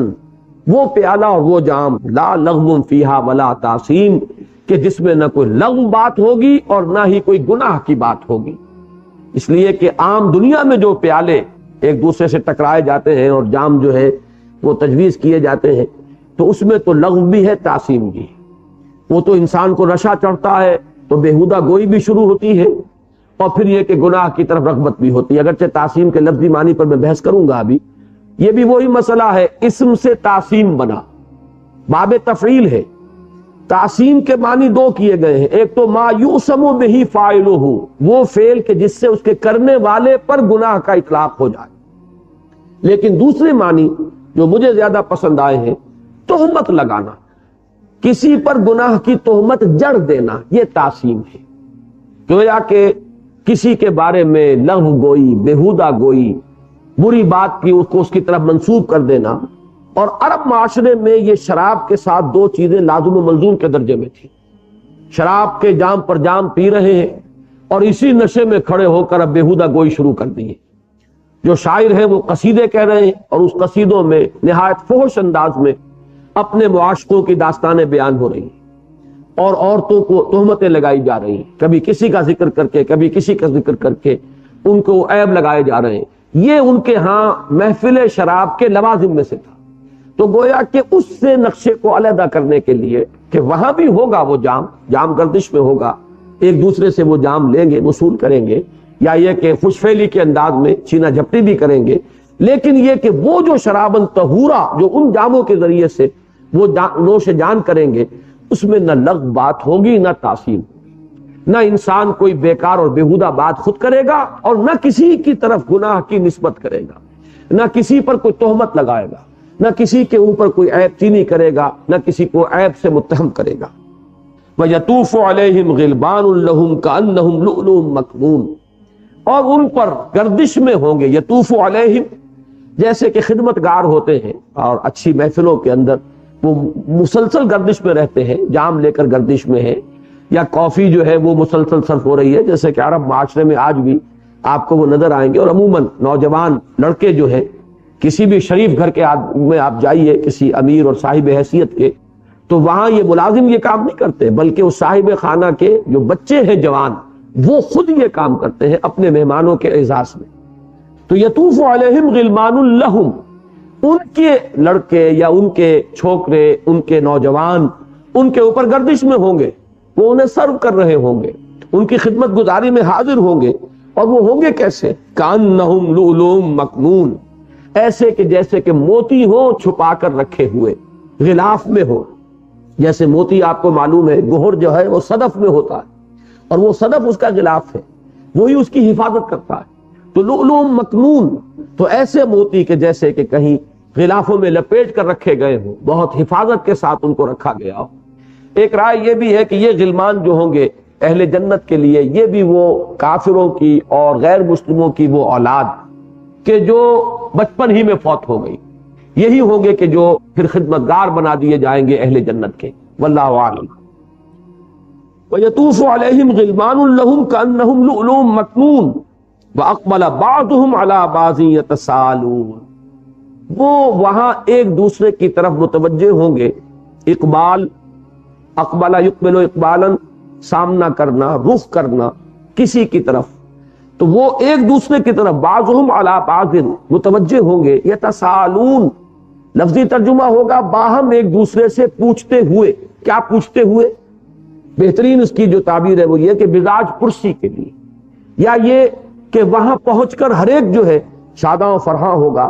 وہ پیالہ اور وہ جام لا لغو فیہا ولا تعصیم، کہ جس میں نہ کوئی لغو بات ہوگی اور نہ ہی کوئی گناہ کی بات ہوگی۔ اس لیے کہ عام دنیا میں جو پیالے ایک دوسرے سے ٹکرائے جاتے ہیں اور جام جو ہے وہ تجویز کیے جاتے ہیں، تو اس میں تو لغو بھی ہے، تعصیم بھی ہے۔ وہ تو انسان کو نشہ چڑھتا ہے تو بےہودہ گوئی بھی شروع ہوتی ہے، اور پھر یہ کہ گناہ کی طرف رغبت بھی ہوتی ہے۔ اگرچہ تعصیم کے لفظی معنی پر میں بحث کروں گا ابھی، یہ بھی وہی مسئلہ ہے، اسم سے تعصیم بنا، باب تفعیل ہے۔ تعصیم کے معنی دو کیے گئے ہیں، ایک تو ما یوسم بہ فاعلہ، وہ فعل کہ جس سے اس کے کرنے والے پر گناہ کا اطلاق ہو جائے، لیکن دوسرے معنی جو مجھے زیادہ پسند آئے ہیں، تہمت لگانا، کسی پر گناہ کی تہمت جڑ دینا، یہ تعصیم ہے۔ گویا کہ کسی کے بارے میں لغو گوئی، بےہودہ گوئی، بری بات کی اس کو اس کی طرف منسوب کر دینا۔ اور عرب معاشرے میں یہ شراب کے ساتھ دو چیزیں لازم و ملزوم کے درجے میں تھی۔ شراب کے جام پر جام پی رہے ہیں اور اسی نشے میں کھڑے ہو کر اب بےہودہ گوئی شروع کر دی ہے۔ جو شاعر ہیں وہ قصیدے کہہ رہے ہیں اور اس قصیدوں میں نہایت فحش انداز میں اپنے معاشقوں کی داستانیں بیان ہو رہی ہیں اور عورتوں کو تہمتیں لگائی جا رہی ہیں، کبھی کسی کا ذکر کر کے کبھی کسی کا ذکر کر کے ان کو عیب لگائے جا رہے ہیں۔ یہ ان کے ہاں محفل شراب کے لوازم میں سے تھا۔ تو گویا کہ اس سے نقشے کو علیحدہ کرنے کے لیے کہ وہاں بھی ہوگا وہ جام گردش میں ہوگا، ایک دوسرے سے وہ جام لیں گے، وصول کریں گے، یا یہ کہ خوش فعلی کے انداز میں چھینا جھپٹی بھی کریں گے، لیکن یہ کہ وہ جو شرابن طہورا جو ان جاموں کے ذریعے سے وہ نوش جان کریں گے، اس میں نہ لغو بات ہوگی نہ تعصیم ہوگی، نہ انسان کوئی بیکار اور بےہودہ بات خود کرے گا اور نہ کسی کی طرف گناہ کی نسبت کرے گا، نہ کسی پر کوئی تہمت لگائے گا، نہ کسی کے اوپر کوئی عیب چینی کرے گا، نہ کسی کو عیب سے متہم کرے گا۔ وَيَطُوفُ عَلَيْهِمْ غِلْبَانٌ لَهُمْ كَأَنَّهُمْ لُؤْلُؤٌ مَكْنُونٌ، اور ان پر گردش میں ہوں گے، یطوف علیہم، جیسے کہ خدمتگار ہوتے ہیں اور اچھی محفلوں کے اندر وہ مسلسل گردش میں رہتے ہیں، جام لے کر گردش میں ہیں، یا کافی جو ہے وہ مسلسل صرف ہو رہی ہے، جیسے کہ عرب معاشرے میں آج بھی آپ کو وہ نظر آئیں گے۔ اور عموماً نوجوان لڑکے جو ہیں، کسی بھی شریف گھر کے میں آپ جائیے، کسی امیر اور صاحب حیثیت کے، تو وہاں یہ ملازم یہ کام نہیں کرتے، بلکہ اس صاحب خانہ کے جو بچے ہیں جوان، وہ خود یہ کام کرتے ہیں اپنے مہمانوں کے اعزاز میں۔ تو یطوف علیہم غلمان لہم، ان کے لڑکے یا ان کے چھوکرے، ان کے نوجوان ان کے اوپر گردش میں ہوں گے، وہ انہیں سرو کر رہے ہوں گے، ان کی خدمت گزاری میں حاضر ہوں گے، اور وہ ہوں گے کیسے؟ کأنہم لؤلؤ مکنون، ایسے کہ جیسے کہ موتی ہو چھپا کر رکھے ہوئے، غلاف میں ہو۔ جیسے موتی آپ کو معلوم ہے گہر جو ہے وہ صدف میں ہوتا ہے، اور وہ صدف اس کا غلاف ہے، وہی اس کی حفاظت کرتا ہے۔ تو لؤلؤ مکنون، تو ایسے موتی کہ جیسے کہ کہیں غلافوں میں لپیٹ کر رکھے گئے ہوں، بہت حفاظت کے ساتھ ان کو رکھا گیا ہو۔ ایک رائے یہ بھی ہے کہ یہ غلمان جو ہوں گے اہل جنت کے لیے، یہ بھی وہ کافروں کی اور غیر مسلموں کی وہ اولاد کہ جو بچپن ہی میں فوت ہو گئی، یہی ہوں گے کہ جو پھر خدمتگار بنا دیے جائیں گے اہل جنت کے۔ واللہ اعلم۔ وَيَطُوفُ عَلَيْهِمْ غِلْمَانٌ لَهُمْ كَأَنَّهُمْ لُؤْلُؤٌ مَكْنُونٌ وَأَقْبَلَ بَعْضُهُمْ عَلَى بَعْضٍ يَتَسَاءَلُونَ، وہ وہاں ایک دوسرے کی طرف متوجہ ہوں گے، اقبال، اقبل یقبل اقبالاً، سامنا کرنا، رخ کرنا کسی کی طرف، تو وہ ایک دوسرے کی طرف بعضهم علی بعض متوجہ ہوں گے، یتساءلون، لفظی ترجمہ ہوگا باہم ایک دوسرے سے پوچھتے ہوئے۔ کیا پوچھتے ہوئے؟ بہترین اس کی جو تعبیر ہے وہ یہ کہ مزاج پرسی کے لیے، یا یہ کہ وہاں پہنچ کر ہر ایک جو ہے شاداں و فرحاں ہوگا،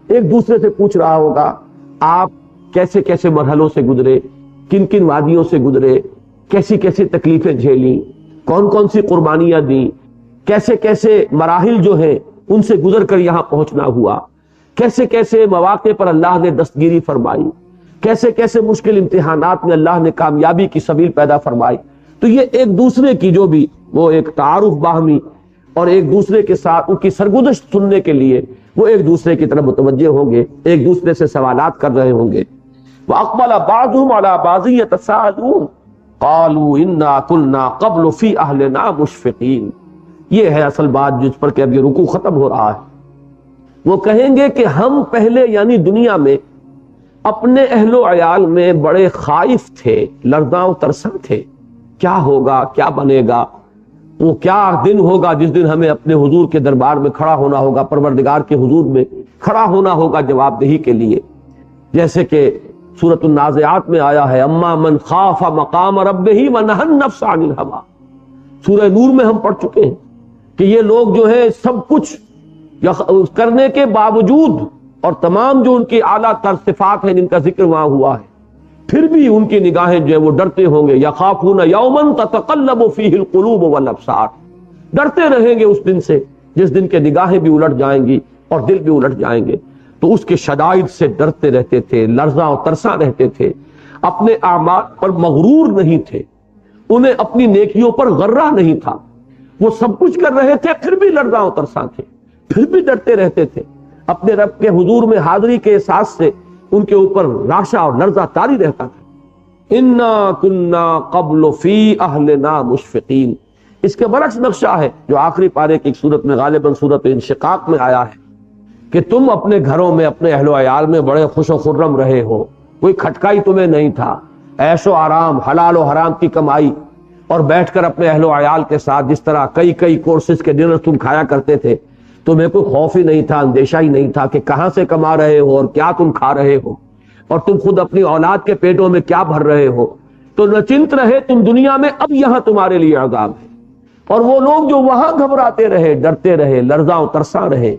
ایک دوسرے سے پوچھ رہا ہوگا آپ کیسے کیسے مرحلوں سے گزرے، کن کن وادیوں سے گزرے، کیسی کیسی تکلیفیں جھیلیں، کون کون سی قربانیاں دیں، کیسے کیسے مراحل جو ہیں ان سے گزر کر یہاں پہنچنا ہوا، کیسے کیسے مواقع پر اللہ نے دستگیری فرمائی، کیسے کیسے مشکل امتحانات میں اللہ نے کامیابی کی سبیل پیدا فرمائی۔ تو یہ ایک دوسرے کی جو بھی وہ ایک تعارف باہمی اور ایک دوسرے کے ساتھ ان کی سرگزشت سننے کے لیے وہ ایک دوسرے کی طرف متوجہ ہوں گے، ایک دوسرے سے سوالات کر رہے ہوں گے۔ وَأَقْبَلَ بَعْضُهُمْ عَلَى بَعْضٍ يَتَسَاءَلُونَ قَالُوا إِنَّا كُنَّا قَبْلُ فِي أَهْلِنَا مُشْفِقِينَ، یہ ہے اصل بات جس پر کہ اب یہ رکوع ختم ہو رہا ہے۔ وہ کہیں گے کہ ہم پہلے یعنی دنیا میں اپنے اہل و عیال میں بڑے خائف تھے، لرزاں و ترساں تھے، کیا ہوگا، کیا بنے گا، وہ کیا دن ہوگا جس دن ہمیں اپنے حضور کے دربار میں کھڑا ہونا ہوگا، پروردگار کے حضور میں کھڑا ہونا ہوگا جواب دہی کے لیے۔ جیسے کہ سورۃ النازعات میں آیا ہے، اما من خاف مقام ربہ ونہى النفس عن الہویٰ۔ سورہ نور میں ہم پڑھ چکے ہیں کہ یہ لوگ جو ہے سب کچھ کرنے کے باوجود اور تمام جو ان کی اعلیٰ تر صفات ہیں جن کا ذکر وہاں ہوا ہے، پھر بھی ان کی نگاہیں جو ہے وہ ڈرتے ہوں گے، یخافون یوما تتقلب فیہ القلوب والابصار، ڈرتے رہیں گے اس دن سے جس دن کے نگاہیں بھی الٹ جائیں گی اور دل بھی الٹ جائیں گے۔ تو اس کے شدائد سے ڈرتے رہتے تھے، لرزاں اور ترساں رہتے تھے، اپنے اعمال پر مغرور نہیں تھے، انہیں اپنی نیکیوں پر غرہ نہیں تھا، وہ سب کچھ کر رہے تھے پھر بھی لرزاں اور ترساں تھے، پھر بھی ڈرتے رہتے تھے، اپنے رب کے حضور میں حاضری کے احساس سے ان کے اوپر راشا اور لرزہ طاری رہتا تھا۔ انا کنا قبل فی اہلنا مشفقین، اس کے برعکس نقشہ ہے جو آخری پارے کی ایک صورت میں غالباً صورت انشقاق میں آیا ہے کہ تم اپنے گھروں میں اپنے اہل و عیال میں بڑے خوش و خرم رہے ہو، کوئی کھٹکائی تمہیں نہیں تھا، عیش و آرام، حلال و حرام کی کمائی، اور بیٹھ کر اپنے اہل و عیال کے ساتھ جس طرح کئی کورسز کے ڈنر تم کھایا کرتے تھے، تمہیں کوئی خوف ہی نہیں تھا، اندیشہ ہی نہیں تھا کہ کہاں سے کما رہے ہو اور کیا تم کھا رہے ہو اور تم خود اپنی اولاد کے پیٹوں میں کیا بھر رہے ہو، تو نچنت رہے تم دنیا میں، اب یہاں تمہارے لیے عذاب ہے۔ اور وہ لوگ جو وہاں گھبراتے رہے، ڈرتے رہے، لرزاں و ترساں رہے،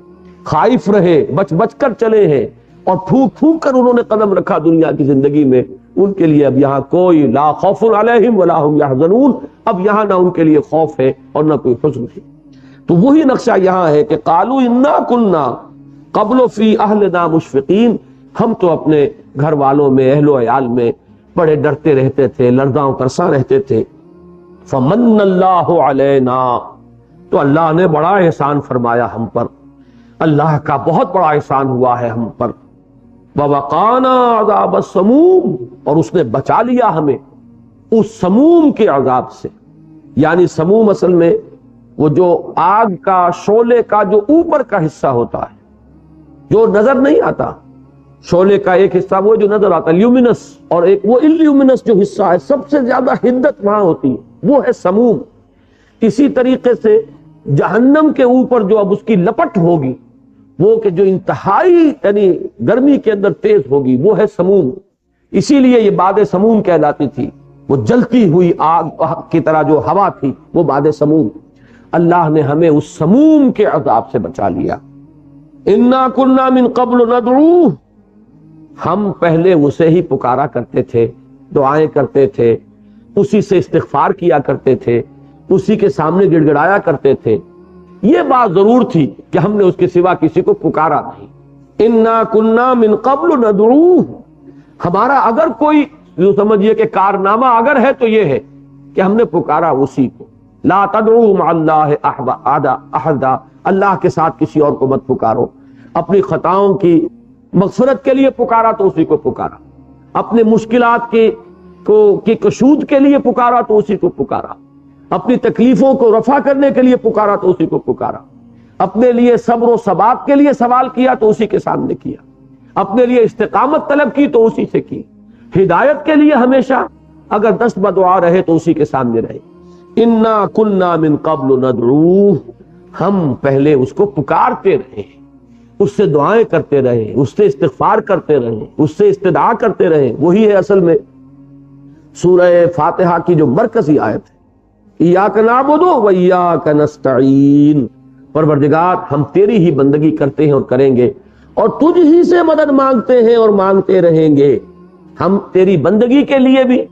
خائف رہے، بچ کر چلے ہیں اور پھونک کر انہوں نے قدم رکھا دنیا کی زندگی میں، ان کے لیے اب یہاں کوئی لا خوف علیہم ولا هم یحزنون، اب یہاں نہ ان کے لیے خوف ہے اور نہ کوئی حزن ہے۔ تو وہی نقشہ یہاں ہے کہ قالوا انا کنا قبل فی اہلنا مشفقین، ہم تو اپنے گھر والوں میں، اہل و عیال میں بڑے ڈرتے رہتے تھے، لرزاں و ترساں رہتے تھے۔ فمن اللہ علینا، تو اللہ نے بڑا احسان فرمایا ہم پر، اللہ کا بہت بڑا احسان ہوا ہے ہم پر۔ ووقانا عذاب السموم، اور اس نے بچا لیا ہمیں اس سموم کے عذاب سے۔ یعنی سموم اصل میں وہ جو آگ کا، شعلے کا جو اوپر کا حصہ ہوتا ہے جو نظر نہیں آتا، شعلے کا ایک حصہ وہ جو نظر آتا ہے لیومینس، اور ایک وہ اللیومینس جو حصہ ہے، سب سے زیادہ حدت وہاں ہوتی ہے، وہ ہے سموم۔ اسی طریقے سے جہنم کے اوپر جو اب اس کی لپٹ ہوگی، وہ کہ جو انتہائی یعنی گرمی کے اندر تیز ہوگی، وہ ہے سموم۔ اسی لیے یہ باد سموم کہلاتی تھی، وہ جلتی ہوئی آگ کی طرح جو ہوا تھی وہ باد سموم۔ اللہ نے ہمیں اس سموم کے عذاب سے بچا لیا۔ انا کنا من قبل ندعوہ، ہم پہلے اسے ہی پکارا کرتے تھے، دعائیں کرتے تھے، اسی سے استغفار کیا کرتے تھے، اسی کے سامنے گڑ گڑایا کرتے تھے۔ یہ بات ضرور تھی کہ ہم نے اس کے سوا کسی کو پکارا نہیں۔ انا کنا من قبل ندعوہ، ہمارا اگر کوئی جو سمجھیے کہ کارنامہ اگر ہے تو یہ ہے کہ ہم نے پکارا اسی کو۔ لا تدعوا مع اللہ احدا، اللہ کے ساتھ کسی اور کو مت پکارو۔ اپنی خطاؤں کی مغفرت کے لیے پکارا تو اسی کو پکارا، اپنے مشکلات کی کشود کے لیے پکارا تو اسی کو پکارا، اپنی تکلیفوں کو رفع کرنے کے لیے پکارا تو اسی کو پکارا، اپنے لیے صبر و ثبات کے لیے سوال کیا تو اسی کے سامنے کیا، اپنے لیے استقامت طلب کی تو اسی سے کی، ہدایت کے لیے ہمیشہ اگر دست بدعا رہے تو اسی کے سامنے رہے۔ انا کنا من قبل ندعوہ، ہم پہلے اس کو پکارتے رہے، اس سے دعائیں کرتے رہے، اس سے استغفار کرتے رہے، اس سے استدعا کرتے رہے۔ وہی ہے اصل میں سورہ فاتحہ کی جو مرکزی آیت ہے، ایاک نعبد و ایاک نستعین، پروردگار ہم تیری ہی بندگی کرتے ہیں اور کریں گے، اور تجھ ہی سے مدد مانگتے ہیں اور مانگتے رہیں گے۔ ہم تیری بندگی کے لیے بھی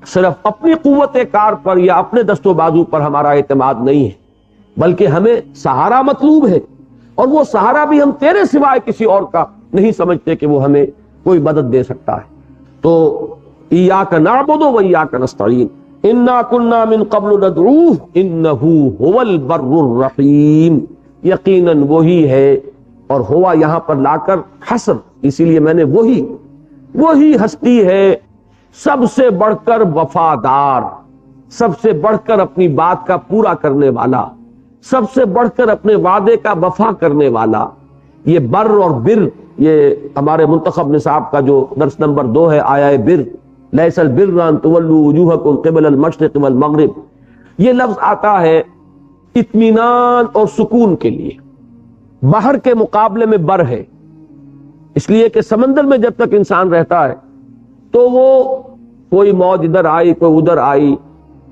صرف اپنی قوت کار پر یا اپنے دست و بازو پر ہمارا اعتماد نہیں ہے، بلکہ ہمیں سہارا مطلوب ہے، اور وہ سہارا بھی ہم تیرے سوائے کسی اور کا نہیں سمجھتے کہ وہ ہمیں کوئی مدد دے سکتا ہے۔ تو ایاک نعبد و ایاک نستعین، انا کنا من قبل ندعوہ انہ هو البر الرحیم، یقیناً وہی ہے، اور ہوا یہاں پر لا کر حسر، اسی لیے میں نے وہی ہستی ہے سب سے بڑھ کر وفادار، سب سے بڑھ کر اپنی بات کا پورا کرنے والا، سب سے بڑھ کر اپنے وعدے کا وفا کرنے والا، یہ بر اور بر، یہ ہمارے منتخب نصاب کا جو درس نمبر 2 ہے، آیا بر، لیس البر ان تولوا وجوہکم قبل المشرق والمغرب، یہ لفظ آتا ہے اطمینان اور سکون کے لیے۔ بحر کے مقابلے میں بر ہے، اس لیے کہ سمندر میں جب تک انسان رہتا ہے تو وہ کوئی موج ادھر آئی کوئی ادھر آئی،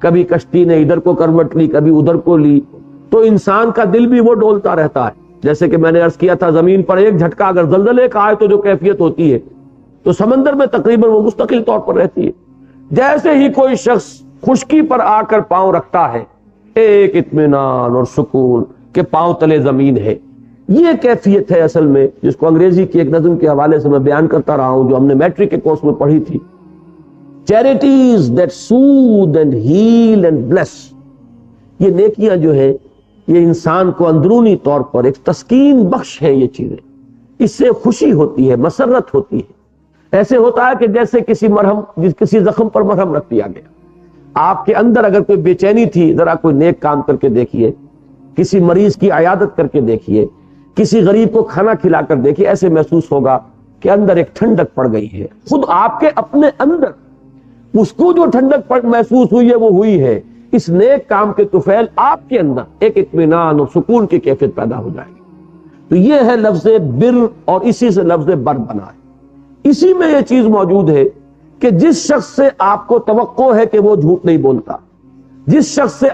کبھی کشتی نے ادھر کو کروٹ لی کبھی ادھر کو لی، تو انسان کا دل بھی وہ ڈولتا رہتا ہے۔ جیسے کہ میں نے عرض کیا تھا، زمین پر ایک جھٹکا اگر زلزلے کا آئے تو جو کیفیت ہوتی ہے، تو سمندر میں تقریباً وہ مستقل طور پر رہتی ہے۔ جیسے ہی کوئی شخص خشکی پر آ کر پاؤں رکھتا ہے، ایک اطمینان اور سکون کہ پاؤں تلے زمین ہے۔ یہ کیفیت ہے اصل میں، جس کو انگریزی کی ایک نظم کے حوالے سے میں بیان کرتا رہا ہوں، جو ہم نے میٹرک کے کورس میں پڑھی تھی، charities that soothe and heal and bless. یہ نیکیاں جو ہے یہ انسان کو اندرونی طور پر ایک تسکین بخش ہے، یہ چیزیں اس سے خوشی ہوتی ہے، مسرت ہوتی ہے۔ ایسے ہوتا ہے کہ جیسے کسی زخم پر مرہم رکھ دیا گیا۔ آپ کے اندر اگر کوئی بے چینی تھی، ذرا کوئی نیک کام کر کے دیکھیے، کسی مریض کی عیادت کر کے دیکھیے، کسی غریب کو کھانا کھلا کر دیکھیے، ایسے محسوس ہوگا کہ اندر ایک ٹھنڈک پڑ گئی ہے۔ خود آپ کے اپنے اندر اس کو جو ٹھنڈک محسوس ہوئی ہے وہ ہوئی ہے۔ اس نیک کام کے طفیل آپ کے اندر ایک اطمینان اور سکون کی کیفیت پیدا ہو جائے گی۔ تو یہ ہے لفظ بر، اور اسی سے لفظ بر بنا ہے۔ اسی میں یہ چیز موجود ہے کہ جس شخص سے آپ کو توقع ہے کہ وہ جھوٹ نہیں بولتا، جس شخص سے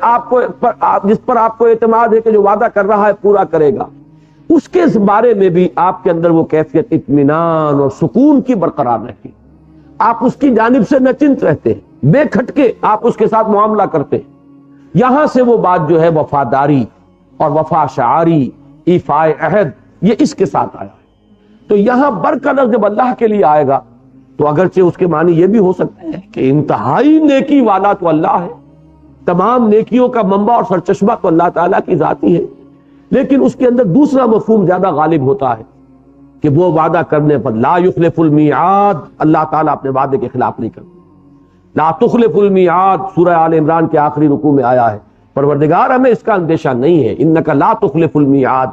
جس پر آپ کو اعتماد ہے کہ جو وعدہ کر رہا ہے پورا کرے گا، اس کے بارے میں بھی آپ کے اندر وہ کیفیت اطمینان اور سکون کی برقرار رہتی۔ آپ اس کی جانب سے نچنت رہتے ہیں، بے کھٹکے آپ اس کے ساتھ معاملہ کرتے ہیں۔ یہاں سے وہ بات جو ہے وفاداری اور وفا شعاری، ایفائے عہد، یہ اس کے ساتھ آیا ہے۔ تو یہاں بر کا لفظ جب اللہ کے لیے آئے گا تو اگرچہ اس کے معنی یہ بھی ہو سکتے ہیں کہ انتہائی نیکی والا تو اللہ ہے، تمام نیکیوں کا منبع اور سرچشمہ تو اللہ تعالیٰ کی ذات ہی ہے، لیکن اس کے اندر دوسرا مفہوم زیادہ غالب ہوتا ہے کہ وہ وعدہ کرنے پر لا یخلف المیعاد، اللہ تعالیٰ اپنے وعدے کے خلاف نہیں کرتا۔ لا تخلف المیعاد سورہ آل عمران کے آخری رکوع میں آیا ہے، پروردگار ہمیں اس کا اندیشہ نہیں ہے، انک لا تخلف المیعاد،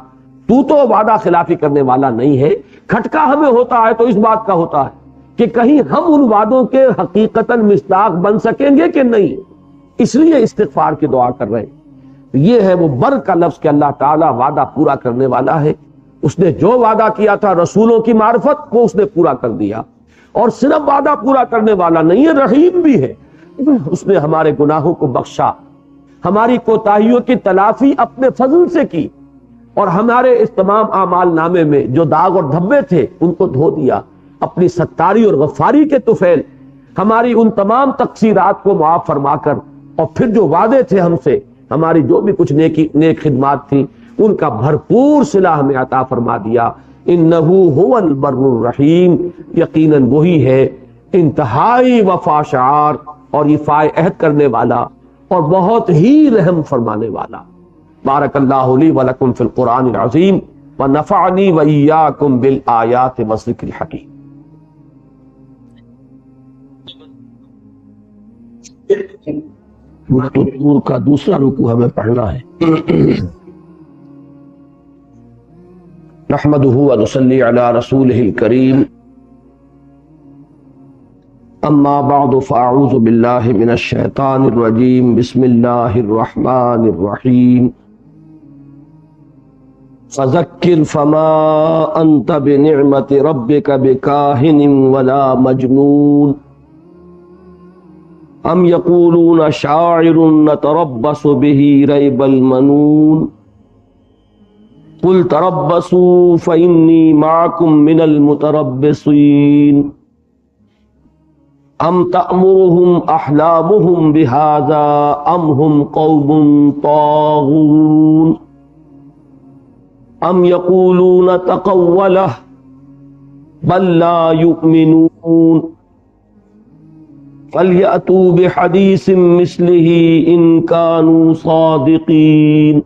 تو وعدہ خلافی کرنے والا نہیں ہے۔ کھٹکا ہمیں ہوتا ہے تو اس بات کا ہوتا ہے کہ کہیں ہم ان وعدوں کے حقیقتاً مصداق بن سکیں گے کہ نہیں، اس لیے استغفار کی دعا کر رہے ہیں۔ یہ ہے وہ بر کا لفظ کہ اللہ تعالیٰ وعدہ پورا کرنے والا ہے۔ اس نے جو وعدہ کیا تھا رسولوں کی معرفت وہ اس نے پورا کر دیا، اور صرف وعدہ پورا کرنے والا نہیں ہے، رحیم بھی ہے۔ اس نے ہمارے گناہوں کو بخشا، ہماری کوتاہیوں کی تلافی اپنے فضل سے کی، اور ہمارے اس تمام اعمال نامے میں جو داغ اور دھبے تھے ان کو دھو دیا۔ اپنی ستاری اور غفاری کے طفیل ہماری ان تمام تقصیرات کو معاف فرما کر، اور پھر جو وعدے تھے ہم سے، ہماری جو بھی کچھ نیک خدمات تھی، ان کا بھرپور صلہ ہمیں عطا فرما دیا۔ انہو هو البر الرحیم، یقیناً وہی ہے انتہائی وفا شعار اور ایفائے عہد کرنے والا اور بہت ہی رحم فرمانے والا۔ بارک اللہ لی ولکم فی القرآن العظیم ونفعنی وإیاکم بالآیات والذکر الحکیم۔ سورۃ کا دوسرا رکوع ہمیں پڑھنا ہے۔ نحمده ونصلي على رسوله الكريم، اما بعد فاعوذ بالله من الشيطان الرجيم، بسم الله الرحمن الرحيم، فذكر فما انت بنعمة ربك بكاهن ولا مجنون، ام يقولون شاعر نتربص به ريب المنون، قل تربصوا فإني معكم من المتربصين، ام تأمرهم أحلامهم بهذا ام هم قوم طاغون، ام يقولون تقوله بل لا يؤمنون، فليأتوا بحديث مثله إن كانوا صادقين،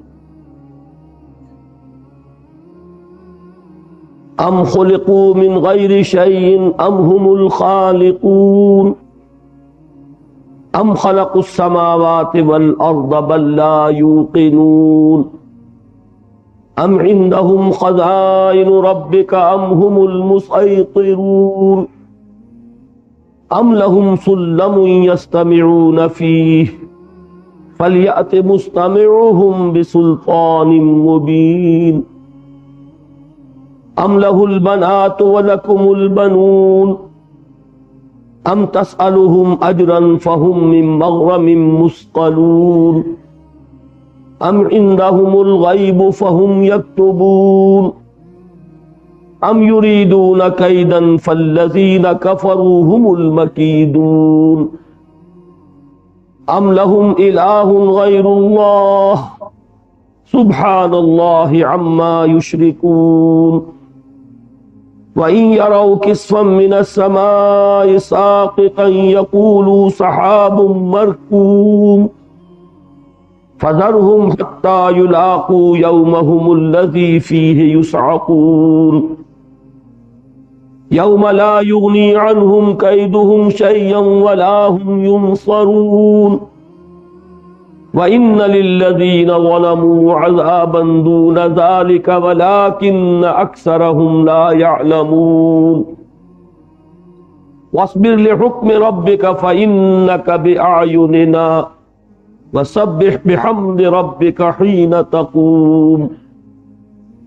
ام خلقوا من غیر شیء ام هم الخالقون، ام خلقوا السماوات والارض بل لا یوقنون، ام عندهم خزائن ربك ام هم المسيطرون ام لهم سلم يستمعون فيه فليأت مستمعهم بسلطان مبين ام له البنات ولكم البنون ام تسألهم اجرا فهم من مغرم مثقلون ام عندهم الغیب فهم یکتبون ام یریدون کیدا فالذین کفروا هم المکیدون ام لهم الہ غیر اللہ سبحان اللہ عما یشرکون وَإِن يَرَوْا كِسْفًا مِّنَ السَّمَاءِ سَاقِطًا يَقُولُوا سَحَابٌ مَّرْكُومٌ فَذَرْهُمْ حَتَّى يُلَاقُوا يَوْمَهُمُ الَّذِي فِيهِ يُصْعَقُونَ يَوْمَ لَا يُغْنِي عَنْهُمْ كَيْدُهُمْ شَيْئًا وَلَا هُمْ يُنصَرُونَ وَإِنَّ لِلَّذِينَ ظَلَمُوا عَذَابًا دُونَ ذَلِكَ وَلَكِنَّ أَكْثَرَهُمْ لَا يَعْلَمُونَ وَاصْبِرْ لِحُكْمِ رَبِّكَ فَإِنَّكَ بِأَعْيُنِنَا وَسَبِّحْ بِحَمْدِ رَبِّكَ حِينَ تَقُومُ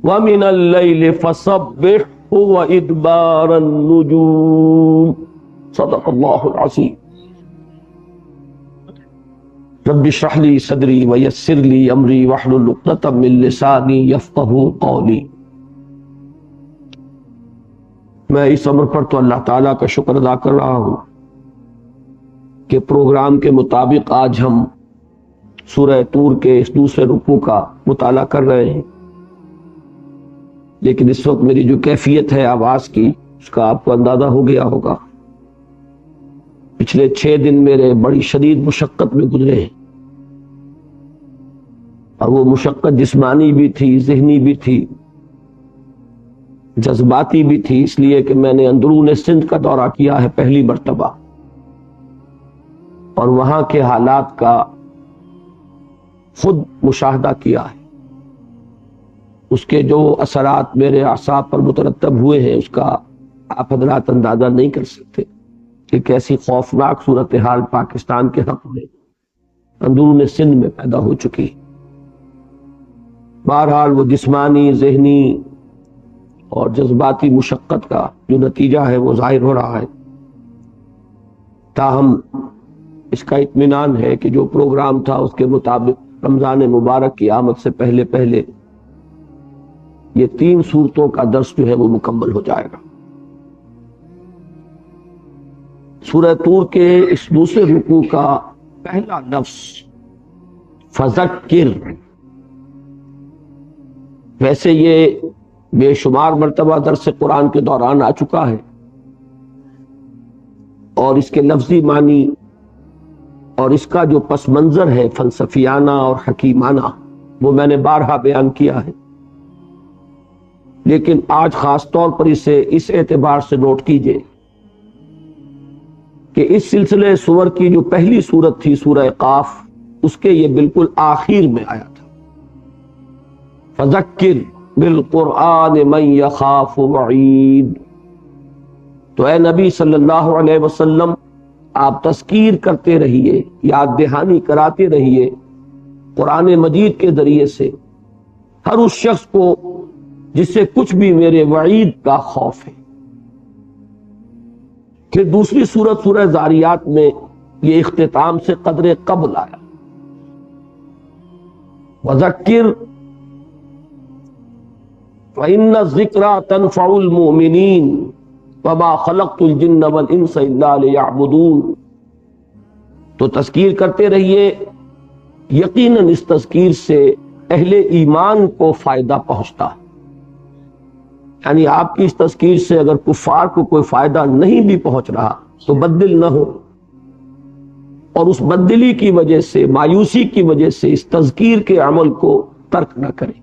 وَمِنَ اللَّيْلِ فَسَبِّحْهُ وَإِدْبَارَ النُّجُومِ صدق اللہ العظیم۔ رب اشرح لي صدری ویسر لي امری واحلل عقدۃ من لسانی یفقہوا قولی۔ میں اس امر پر تو اللہ تعالیٰ کا شکر ادا کر رہا ہوں کہ پروگرام کے مطابق آج ہم سورہ طور کے اس دوسرے رکوع کا مطالعہ کر رہے ہیں، لیکن اس وقت میری جو کیفیت ہے آواز کی اس کا آپ کو اندازہ ہو گیا ہوگا۔ پچھلے 6 دن میرے بڑی شدید مشقت میں گزرے ہیں، اور وہ مشقت جسمانی بھی تھی، ذہنی بھی تھی، جذباتی بھی تھی، اس لیے کہ میں نے اندرون سندھ کا دورہ کیا ہے پہلی مرتبہ، اور وہاں کے حالات کا خود مشاہدہ کیا ہے۔ اس کے جو اثرات میرے اعصاب پر مترتب ہوئے ہیں اس کا آپ حضرات اندازہ نہیں کر سکتے کہ کیسی خوفناک صورتحال پاکستان کے حق میں اندرون سندھ میں پیدا ہو چکی۔ بہرحال وہ جسمانی، ذہنی اور جذباتی مشقت کا جو نتیجہ ہے وہ ظاہر ہو رہا ہے، تاہم اس کا اطمینان ہے کہ جو پروگرام تھا اس کے مطابق رمضان مبارک کی آمد سے پہلے پہلے یہ 3 سورتوں کا درس جو ہے وہ مکمل ہو جائے گا۔ سورہ طور کے اس دوسرے رکوع کا پہلا لفظ فذکر، ویسے یہ بے شمار مرتبہ درس قرآن کے دوران آ چکا ہے، اور اس کے لفظی معنی اور اس کا جو پس منظر ہے فلسفیانہ اور حکیمانہ وہ میں نے بارہا بیان کیا ہے، لیکن آج خاص طور پر اسے اس اعتبار سے نوٹ کیجئے کہ اس سلسلے سور کی جو پہلی سورت تھی سورہ قاف، اس کے یہ بالکل آخر میں آیا تھا، فذکر بالقرآن من یخاف وعید۔ تو اے نبی صلی اللہ علیہ وسلم آپ تذکیر کرتے رہیے، یاد دہانی کراتے رہیے قرآن مجید کے ذریعے سے ہر اس شخص کو جس سے کچھ بھی میرے وعید کا خوف ہے۔ پھر دوسری سورت سورہ ذاریات میں یہ اختتام سے قدر قبل آیا، وذکر فإن الذکرى تنفع المؤمنین وما خلقت الجن والانس الا لیعبدون۔ تو تذکیر کرتے رہیے، یقیناً اس تذکیر سے اہل ایمان کو فائدہ پہنچتا ہے، یعنی آپ کی اس تذکیر سے اگر کفار کو کوئی فائدہ نہیں بھی پہنچ رہا تو بددل نہ ہو، اور اس بددلی کی وجہ سے، مایوسی کی وجہ سے اس تذکیر کے عمل کو ترک نہ کریں،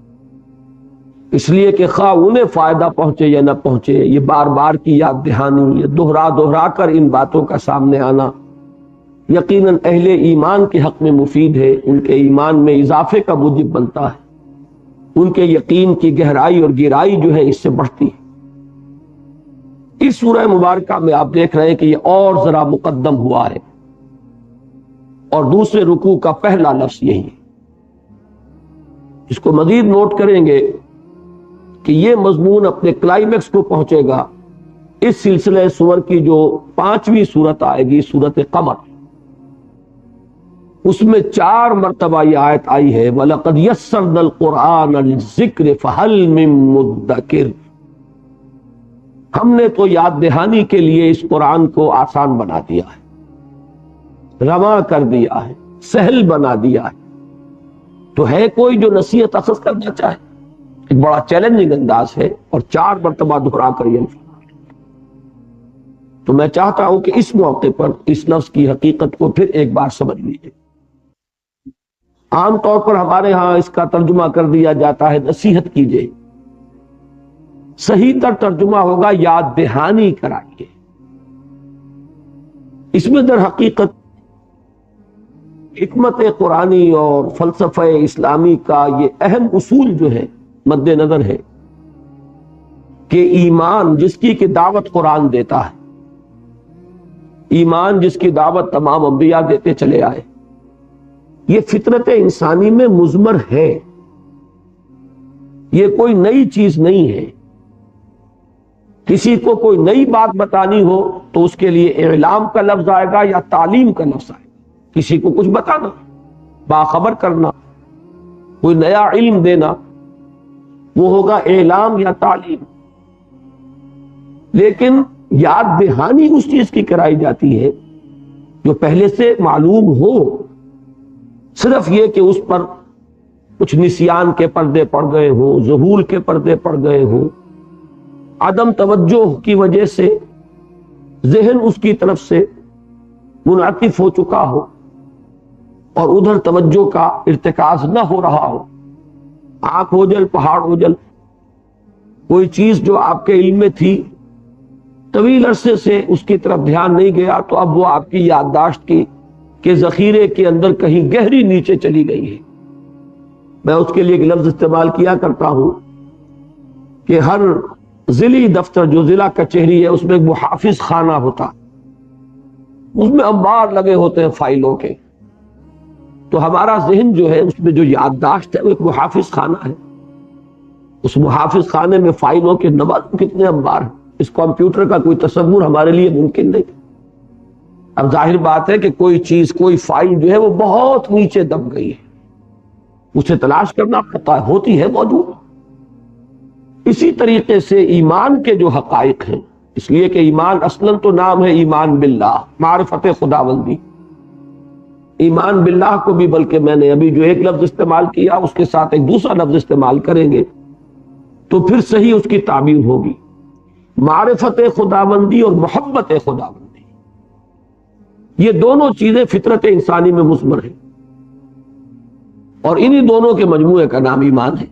اس لیے کہ خواہ انہیں فائدہ پہنچے یا نہ پہنچے، یہ بار بار کی یاد دہانی، یہ دہرا کر ان باتوں کا سامنے آنا یقیناً اہل ایمان کے حق میں مفید ہے، ان کے ایمان میں اضافے کا موجب بنتا ہے۔ ان کے یقین کی گہرائی اور گہرائی جو ہے اس سے بڑھتی ہے۔ اس سورہ مبارکہ میں آپ دیکھ رہے ہیں کہ یہ اور ذرا مقدم ہوا ہے، اور دوسرے رکوع کا پہلا لفظ یہی ہے۔ اس کو مزید نوٹ کریں گے کہ یہ مضمون اپنے کلائمیکس کو پہنچے گا اس سلسلہ سور کی جو 5ویں سورت آئے گی، سورت قمر، اس میں 4 مرتبہ یہ آیت آئی ہے وَلَقَدْ يَسَّرْنَا الْقُرْآنَ لِلذِّكْرِ فَهَلْ مِن مُدَّكِرٍ، ہم نے تو یاد دہانی کے لیے اس قرآن کو آسان بنا دیا ہے، رواں کر دیا ہے، سہل بنا دیا ہے، تو ہے کوئی جو نصیحت اخذ کرنا چاہے؟ ایک بڑا چیلنجنگ انداز ہے، اور 4 مرتبہ دہرا کر یہ۔ تو میں چاہتا ہوں کہ اس موقع پر اس لفظ کی حقیقت کو پھر ایک بار سمجھ لیجیے۔ عام طور پر ہمارے ہاں اس کا ترجمہ کر دیا جاتا ہے نصیحت کیجیے، صحیح تر ترجمہ ہوگا یاد دہانی کرائیے۔ اس میں در حقیقت حکمت قرآنی اور فلسفہ اسلامی کا یہ اہم اصول جو ہے مد نظر ہے کہ ایمان جس کی کہ دعوت قرآن دیتا ہے، ایمان جس کی دعوت تمام انبیاء دیتے چلے آئے، یہ فطرت انسانی میں مضمر ہے، یہ کوئی نئی چیز نہیں ہے۔ کسی کو کوئی نئی بات بتانی ہو تو اس کے لیے اعلام کا لفظ آئے گا یا تعلیم کا لفظ آئے گا۔ کسی کو کچھ بتانا، باخبر کرنا، کوئی نیا علم دینا، وہ ہوگا اعلام یا تعلیم۔ لیکن یاد دہانی اس چیز کی کرائی جاتی ہے جو پہلے سے معلوم ہو، صرف یہ کہ اس پر کچھ نسیان کے پردے پڑ گئے ہوں، ذہول کے پردے پڑ گئے ہوں، عدم توجہ کی وجہ سے ذہن اس کی طرف سے منعطف ہو چکا ہو اور ادھر توجہ کا ارتکاز نہ ہو رہا ہو، آنکھ اوجل پہاڑ اوجل، کوئی چیز جو آپ کے علم میں تھی طویل عرصے سے اس کی طرف دھیان نہیں گیا، تو اب وہ آپ کی یادداشت کی کے ذخیرے کے اندر کہیں گہری نیچے چلی گئی ہے۔ میں اس کے لیے ایک لفظ استعمال کیا کرتا ہوں کہ ہر ضلعی دفتر جو ضلع کچہری ہے اس میں ایک محافظ خانہ ہوتا، اس میں انبار لگے ہوتے ہیں فائلوں کے، تو ہمارا ذہن جو ہے اس میں جو یادداشت ہے وہ ایک محافظ خانہ ہے۔ اس محافظ خانے میں فائلوں کے نمبر کتنے انبار ہیں، اس کمپیوٹر کا کوئی تصور ہمارے لیے ممکن نہیں۔ اب ظاہر بات ہے کہ کوئی چیز، کوئی فائل جو ہے وہ بہت نیچے دب گئی ہے، اسے تلاش کرنا پڑتا ہے، ہوتی ہے موجود۔ اسی طریقے سے ایمان کے جو حقائق ہیں، اس لیے کہ ایمان اصلاً تو نام ہے ایمان باللہ، معرفت خداوندی۔ ایمان باللہ کو بھی بلکہ میں نے ابھی جو ایک لفظ استعمال کیا اس کے ساتھ ایک دوسرا لفظ استعمال کریں گے تو پھر صحیح اس کی تعبیر ہوگی۔ معرفت خداوندی اور محبت خداوندی، یہ دونوں چیزیں فطرت انسانی میں مضمر ہیں، اور انہی دونوں کے مجموعے کا نام ایمان ہے۔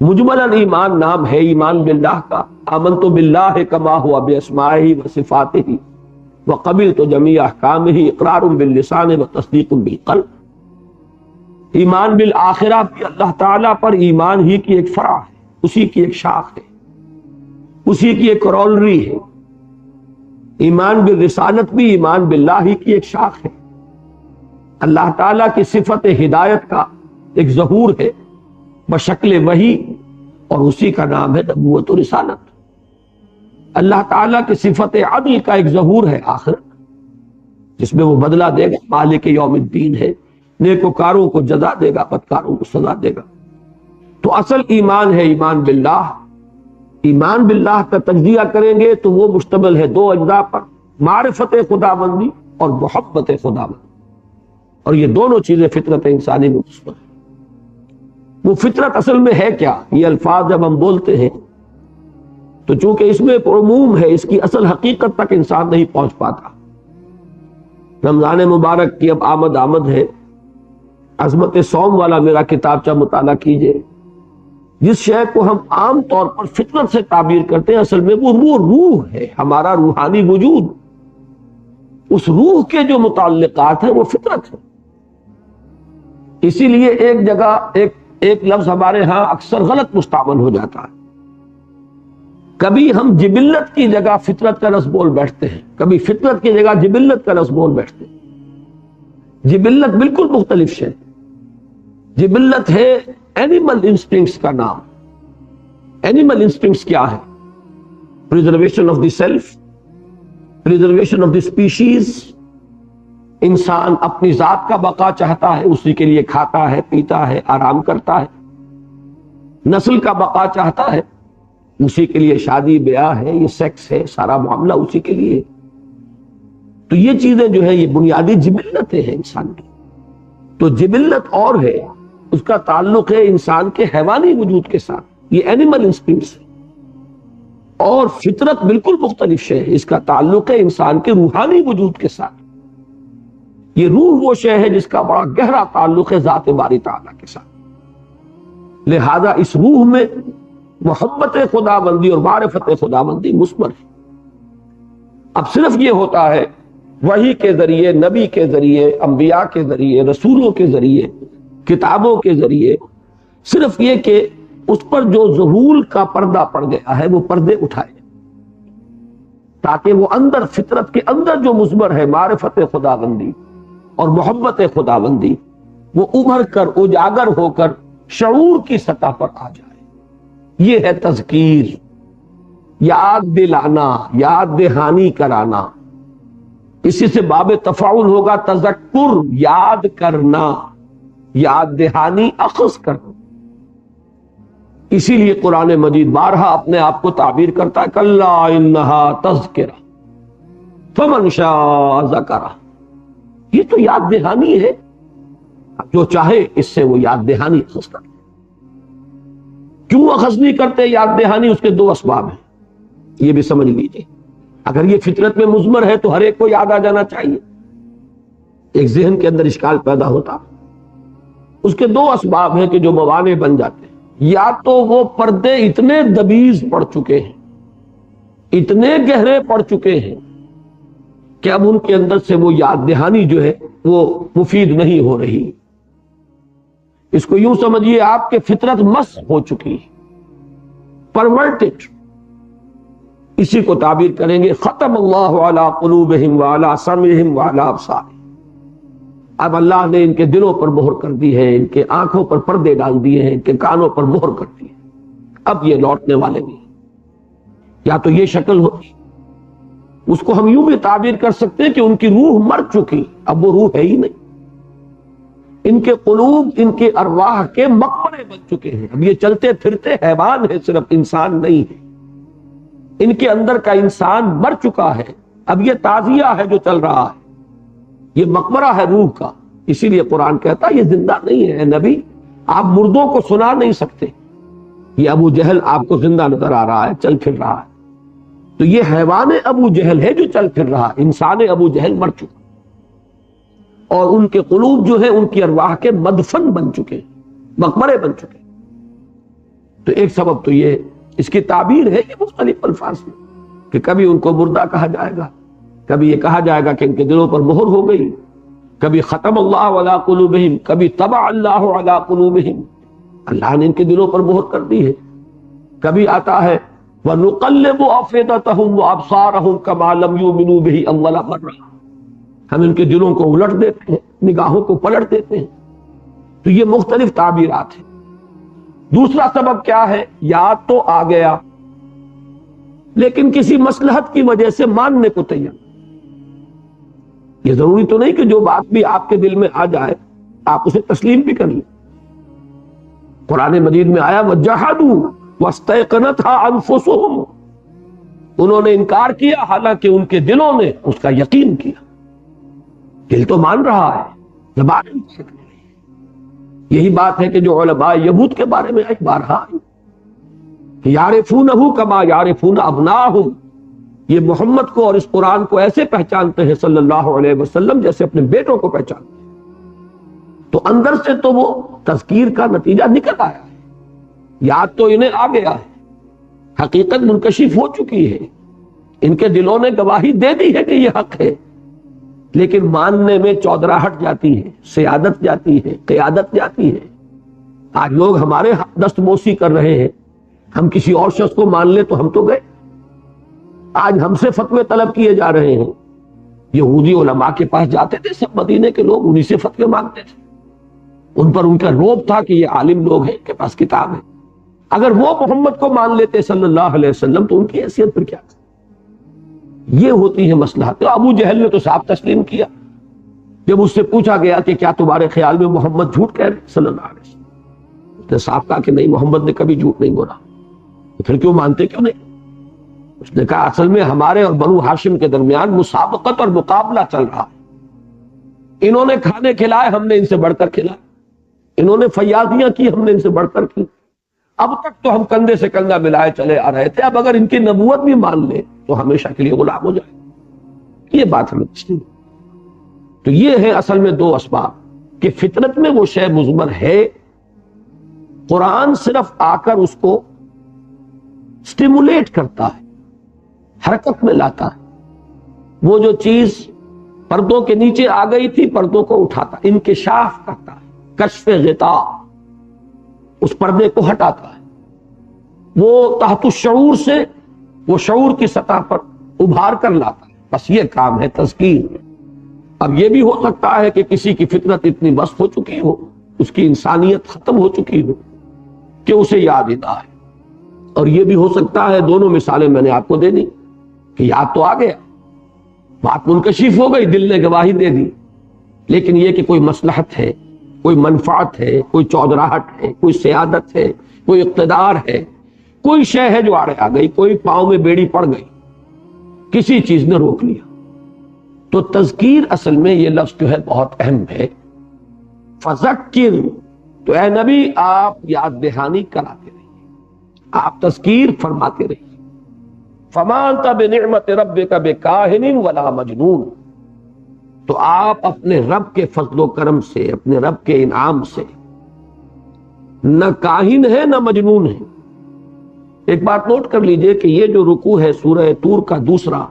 مجملاً ایمان نام ہے ایمان باللہ کا، آمنت باللہ کما ہوا باسمائہ و صفاتہ وقبلت جمیع احکامہ، اقرار باللسان و تصدیق بالقلب۔ ایمان بالآخرہ بھی اللہ تعالیٰ پر ایمان ہی کی ایک فرع ہے، اسی کی ایک شاخ ہے، اسی کی ایک رولری ہے۔ ایمان بالرسالت بھی ایمان باللہ ہی کی ایک شاخ ہے، اللہ تعالیٰ کی صفت ہدایت کا ایک ظہور ہے بشکل وحی، اور اسی کا نام ہے نبوت و رسالت۔ اللہ تعالیٰ کی صفت عدل کا ایک ظہور ہے آخرت، جس میں وہ بدلہ دے گا، مالک یوم الدین ہے، نیکوکاروں کو جزا دے گا، بدکاروں کو سزا دے گا۔ تو اصل ایمان ہے ایمان باللہ۔ ایمان باللہ کا تجزیہ کریں گے تو وہ مشتمل ہے 2 اجزاء پر، معرفت خداوندی اور محبت خداوندی، اور یہ دونوں چیزیں فطرت انسانی میں مضمر ہیں۔ وہ فطرت اصل میں ہے کیا؟ یہ الفاظ جب ہم بولتے ہیں تو چونکہ اس میں ایک عموم ہے، اس کی اصل حقیقت تک انسان نہیں پہنچ پاتا۔ رمضان مبارک کی اب آمد ہے، عظمت صوم والا میرا کتابچہ مطالعہ کیجئے۔ جس شے کو ہم عام طور پر فطرت سے تعبیر کرتے ہیں، اصل میں وہ روح ہے، ہمارا روحانی وجود، اس روح کے جو متعلقات ہیں وہ فطرت ہے۔ اسی لیے ایک جگہ ایک ایک لفظ ہمارے ہاں اکثر غلط مستعمل ہو جاتا ہے. کبھی ہم جبلت کی جگہ فطرت کا لفظ بول بیٹھتے ہیں، کبھی فطرت کی جگہ جبلت کا لفظ بول بیٹھتے ہیں. جبلت بالکل مختلف شے. جبلت ہے اینیمل انسٹنکٹس کا نام. اینیمل انسٹنکٹس کیا ہے؟ Preservation of the self, preservation of the species. انسان اپنی ذات کا بقا چاہتا ہے، اسی کے لیے کھاتا ہے، پیتا ہے، آرام کرتا ہے. نسل کا بقا چاہتا ہے، اسی کے لیے شادی بیاہ ہے، یہ سیکس ہے، سارا معاملہ اسی کے لیے. تو یہ چیزیں جو ہے یہ بنیادی جبلتیں ہیں انسان کی. تو جبلت اور ہے، اس کا تعلق ہے انسان کے حیوانی وجود کے ساتھ، یہ اینیمل انسٹنکٹس ہے. اور فطرت بالکل مختلف شے ہے، اس کا تعلق ہے انسان کے روحانی وجود کے ساتھ. یہ روح وہ شے ہے جس کا بڑا گہرا تعلق ہے ذات باری تعالیٰ کے ساتھ. لہذا اس روح میں محبت خدا بندی اور معرفت خدا بندی مثمر ہے. اب صرف یہ ہوتا ہے وحی کے ذریعے، نبی کے ذریعے، انبیاء کے ذریعے، رسولوں کے ذریعے، کتابوں کے ذریعے، صرف یہ کہ اس پر جو ظہور کا پردہ پڑ گیا ہے وہ پردے اٹھائے، تاکہ وہ اندر فطرت کے اندر جو مثمر ہے معرفت خدا بندی اور محبت خدا بندی، وہ ابھر کر اجاگر ہو کر شعور کی سطح پر آ جائے. یہ ہے تذکیر، یاد دلانا، یاد دہانی کرانا. اسی سے باب تفاعل ہوگا تذکر، یاد کرنا، یاد دہانی اخذ کرنا. اسی لیے قرآن مجید بارہا اپنے آپ کو تعبیر کرتا ہے کلا انہا تذکرہ فمن شاء ذکرہ. یہ تو یاد دہانی ہے، جو چاہے اس سے وہ یاد دہانی اخذ کرے. کیوں اخذ نہیں کرتے یاد دہانی؟ اس کے دو اسباب ہیں، یہ بھی سمجھ لیجیے. اگر یہ فطرت میں مضمر ہے تو ہر ایک کو یاد آ جانا چاہیے. ایک ذہن کے اندر اشکال پیدا ہوتا. اس کے دو اسباب ہیں کہ جو موانع بن جاتے ہیں. یا تو وہ پردے اتنے دبیز پڑ چکے ہیں، اتنے گہرے پڑ چکے ہیں کہ اب ان کے اندر سے وہ یاد دہانی جو ہے وہ مفید نہیں ہو رہی. اس کو یوں سمجھیے آپ کے فطرت مس ہو چکی، پرورٹڈ. اسی کو تعبیر کریں گے ختم اللہ علی قلوبہم وعلی سمعہم وعلی ابصارہم. اب اللہ نے ان کے دلوں پر مہر کر دی ہے، ان کے آنکھوں پر پردے ڈال دیے ہیں، ان کے کانوں پر مہر کر دی ہے. اب یہ لوٹنے والے نہیں. یا تو یہ شکل ہوتی، اس کو ہم یوں بھی تعبیر کر سکتے ہیں کہ ان کی روح مر چکی، اب وہ روح ہے ہی نہیں. ان کے قلوب، ان کے ارواح کے مقبرے بن چکے ہیں. اب یہ چلتے پھرتے حیوان ہے، صرف انسان نہیں ہے. ان کے اندر کا انسان مر چکا ہے، اب یہ تعزیہ ہے جو چل رہا ہے، یہ مقبرہ ہے روح کا. اسی لیے قرآن کہتا ہے یہ زندہ نہیں ہے. نبی آپ مردوں کو سنا نہیں سکتے. یہ ابو جہل آپ کو زندہ نظر آ رہا ہے، چل پھر رہا ہے. تو یہ حیوان ابو جہل ہے جو چل پھر رہا ہے، انسان ابو جہل مر چکا. اور ان کے قلوب جو ہے ان کی ارواح کے مدفن بن چکے، مقبرے بن چکے. تو ایک سبب تو یہ اس کی تعبیر ہے کہ مختلف الفاظ میں کہ کبھی ان کو مردہ کہا جائے گا، کبھی یہ کہا جائے گا کہ ان کے دلوں پر مہر ہو گئی، کبھی ختم اللہ علی قلوبہم، کبھی طبع اللہ علی قلوبہم، اللہ نے ان کے دلوں پر مہر کر دی ہے. کبھی آتا ہے وَنُقَلِّبُ أَفْئِدَتَهُمْ وَأَبْصَارَهُمْ كَمَا لَمْ يُؤْمِنُوا بِهِ أَوَّلَ مَرَّةٍ. ہم ان کے دلوں کو الٹ دیتے ہیں، نگاہوں کو پلٹ دیتے ہیں. تو یہ مختلف تعبیرات ہیں. دوسرا سبب کیا ہے؟ یاد تو آ گیا لیکن کسی مصلحت کی وجہ سے ماننے کو تیار. یہ ضروری تو نہیں کہ جو بات بھی آپ کے دل میں آ جائے آپ اسے تسلیم بھی کر لیں. قرآن مجید میں آیا وَجَحَدُوا وَاسْتَيْقَنَتْهَا أَنفُسُهُمْ. انہوں نے انکار کیا حالانکہ ان کے دلوں نے اس کا یقین کیا. دل تو مان رہا ہے، زبان نہیں. یہی بات ہے کہ جو علماء یہود کے بارے میں ایک بار کہ یعرفونہ کما یعرفون ابناہم، یہ محمد کو اور اس قرآن کو ایسے پہچانتے ہیں صلی اللہ علیہ وسلم جیسے اپنے بیٹوں کو پہچانتے ہیں. تو اندر سے تو وہ تذکیر کا نتیجہ نکل آیا ہے، یاد تو انہیں آ گیا ہے، حقیقت منکشف ہو چکی ہے، ان کے دلوں نے گواہی دے دی ہے کہ یہ حق ہے، لیکن ماننے میں چودراہٹ جاتی ہے، سیادت جاتی ہے، قیادت جاتی ہے. آج لوگ ہمارے دست بوسی کر رہے ہیں، ہم کسی اور شخص کو مان لے تو ہم تو گئے. آج ہم سے فتوے طلب کیے جا رہے ہیں. یہودی علماء کے پاس جاتے تھے سب مدینے کے لوگ، انہی سے فتوے مانگتے تھے. ان پر ان کا روب تھا کہ یہ عالم لوگ ہیں، ان کے پاس کتاب ہے. اگر وہ محمد کو مان لیتے صلی اللہ علیہ وسلم تو ان کی حیثیت پر کیا؟ یہ ہوتی ہے مصلحت. ابو جہل نے تو صاحب تسلیم کیا جب اس سے پوچھا گیا کہ کیا تمہارے خیال میں محمد جھوٹ کہہ رہے صلی اللہ علیہ وسلم؟ اس نے صاف کہا کہ نہیں، محمد نے کبھی جھوٹ نہیں بولا. پھر کیوں مانتے کیوں نہیں؟ اس نے کہا اصل میں ہمارے اور بنو ہاشم کے درمیان مسابقت اور مقابلہ چل رہا ہے. انہوں نے کھانے کھلائے، ہم نے ان سے بڑھ کر کھلائے. انہوں نے فیاضیاں کی، ہم نے ان سے بڑھ کر کی. اب تک تو ہم کندھے سے کندھا ملائے چلے آ رہے تھے، اب اگر ان کی نبوت بھی مان لے تو ہمیشہ کے لیے غلام ہو جائے. یہ بات ہمیں تسلیم. تو یہ ہے اصل میں دو اسباب کہ فطرت میں وہ شے مضمر ہے، قرآن صرف آ کر اس کو سٹیمولیٹ کرتا ہے، حرکت میں لاتا ہے. وہ جو چیز پردوں کے نیچے آ گئی تھی پردوں کو اٹھاتا، انکشاف کرتا ہے، کشف غطاء، اس پردے کو ہٹاتا ہے. وہ تحت الشعور سے وہ شعور کی سطح پر ابھار کر لاتا ہے. بس یہ کام ہے تذکیر. اب یہ بھی ہو سکتا ہے کہ کسی کی فطرت اتنی مست ہو چکی ہو، اس کی انسانیت ختم ہو چکی ہو کہ اسے یاد ہی نہ آئے. اور یہ بھی ہو سکتا ہے، دونوں مثالیں میں نے آپ کو دے دی، کہ یاد تو آ گیا، بات منکشف ہو گئی، دل نے گواہی دے دی، لیکن یہ کہ کوئی مصلحت ہے، کوئی منفعت ہے، کوئی چودراہٹ ہے، کوئی سیادت ہے، کوئی اقتدار ہے، کوئی شے ہے جو آڑے آ گئی، کوئی پاؤں میں بیڑی پڑ گئی، کسی چیز نے روک لیا. تو تذکیر اصل میں یہ لفظ جو ہے بہت اہم ہے. فذکر، تو اے نبی آپ یاد دہانی کراتے رہیے، آپ تذکیر فرماتے رہیے. فما انت بنعمت ربک بکاہن ولا مجنون، تو آپ اپنے رب کے فضل و کرم سے، اپنے رب کے انعام سے نہ کاہن ہے نہ مجنون ہے. ایک بات نوٹ کر لیجئے کہ یہ جو رکوع ہے سورہ طور کا دوسرا،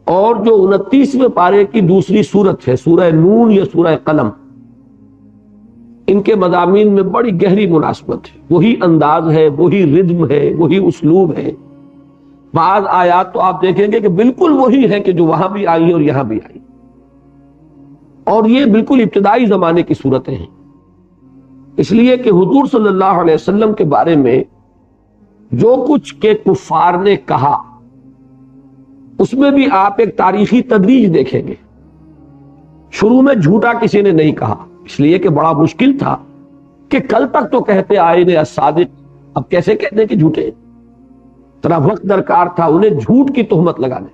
اور جو 29ویں پارے کی دوسری سورت ہے سورہ نون یا سورہ قلم، ان کے مضامین میں بڑی گہری مناسبت ہے. وہی انداز ہے، وہی ردم ہے، وہی اسلوب ہے. بعض آیات تو آپ دیکھیں گے کہ بالکل وہی ہے کہ جو وہاں بھی آئی اور یہاں بھی آئی. اور یہ بالکل ابتدائی زمانے کی صورتیں ہیں، اس لیے کہ حضور صلی اللہ علیہ وسلم کے بارے میں جو کچھ کہ کفار نے کہا اس میں بھی آپ ایک تاریخی تدریج دیکھیں گے. شروع میں جھوٹا کسی نے نہیں کہا، اس لیے کہ بڑا مشکل تھا کہ کل تک تو کہتے آئے نے الصادق، اب کیسے کہتے ہیں کہ جھوٹے. ذرا وقت درکار تھا انہیں جھوٹ کی تہمت لگانے.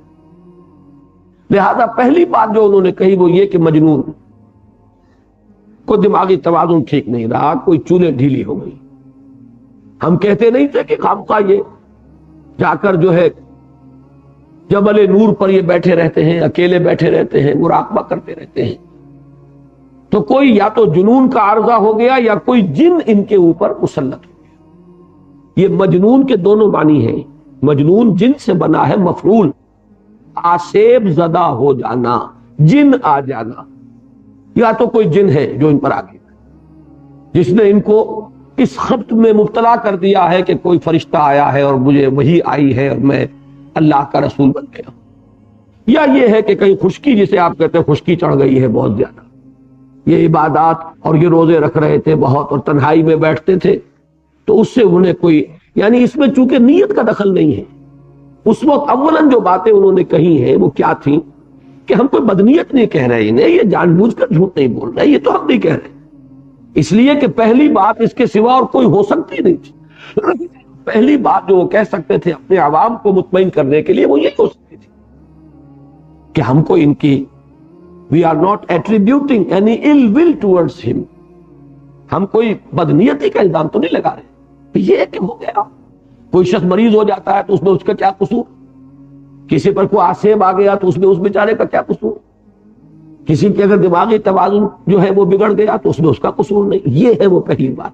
لہذا پہلی بات جو انہوں نے کہی وہ یہ کہ مجنون، کوئی دماغی توازن ٹھیک نہیں رہا، کوئی چولے ڈھیلی ہو گئی. ہم کہتے نہیں تھے کہ خامخواہ یہ جا کر جو ہے جبل نور پر یہ بیٹھے رہتے ہیں، اکیلے بیٹھے رہتے ہیں، مراقبہ کرتے رہتے ہیں. تو کوئی یا تو جنون کا عارضہ ہو گیا یا کوئی جن ان کے اوپر مسلط ہو گیا. یہ مجنون کے دونوں معنی ہیں. مجنون جن سے بنا ہے، مفعول، آسیب زدہ ہو جانا، جن آ جانا. یا تو کوئی جن ہے جو ان پر آ گیا، جس نے ان کو اس خبط میں مبتلا کر دیا ہے کہ کوئی فرشتہ آیا ہے اور مجھے وہی آئی ہے اور میں اللہ کا رسول بن گیا. یا یہ ہے کہ کہیں خشکی، جسے آپ کہتے ہیں خشکی چڑھ گئی ہے بہت زیادہ، یہ عبادات اور یہ روزے رکھ رہے تھے بہت اور تنہائی میں بیٹھتے تھے، تو اس سے انہیں کوئی، یعنی اس میں چونکہ نیت کا دخل نہیں ہے. اس وقت اولاً جو باتیں انہوں نے کہی ہیں وہ کیا تھیں کہ ہم کوئی بدنیت نہیں کہہ رہے انہیں، یہ جان بوجھ کر جھوٹ نہیں بول رہے، یہ تو ہم نہیں کہہ رہے. اس لیے کہ پہلی بات اس کے سوا اور کوئی ہو سکتی نہیں تھی. پہلی بات جو وہ کہہ سکتے تھے اپنے عوام کو مطمئن کرنے کے لیے وہ یہی ہو سکتی تھی کہ ہم کو ان کی we are not attributing any ill will towards him، ہم کوئی بدنیتی کا الزام تو نہیں لگا رہے. یہ کہ ہو گیا کوئی شخص مریض ہو جاتا ہے تو اس میں اس کا کیا قصور، کسی پر کوئی آسیب آ گیا تو اس میں اس بیچارے کا کیا قصور، کسی کے اگر دماغی توازن جو ہے وہ بگڑ گیا تو اس میں اس کا قصور نہیں. یہ ہے وہ پہلی بات.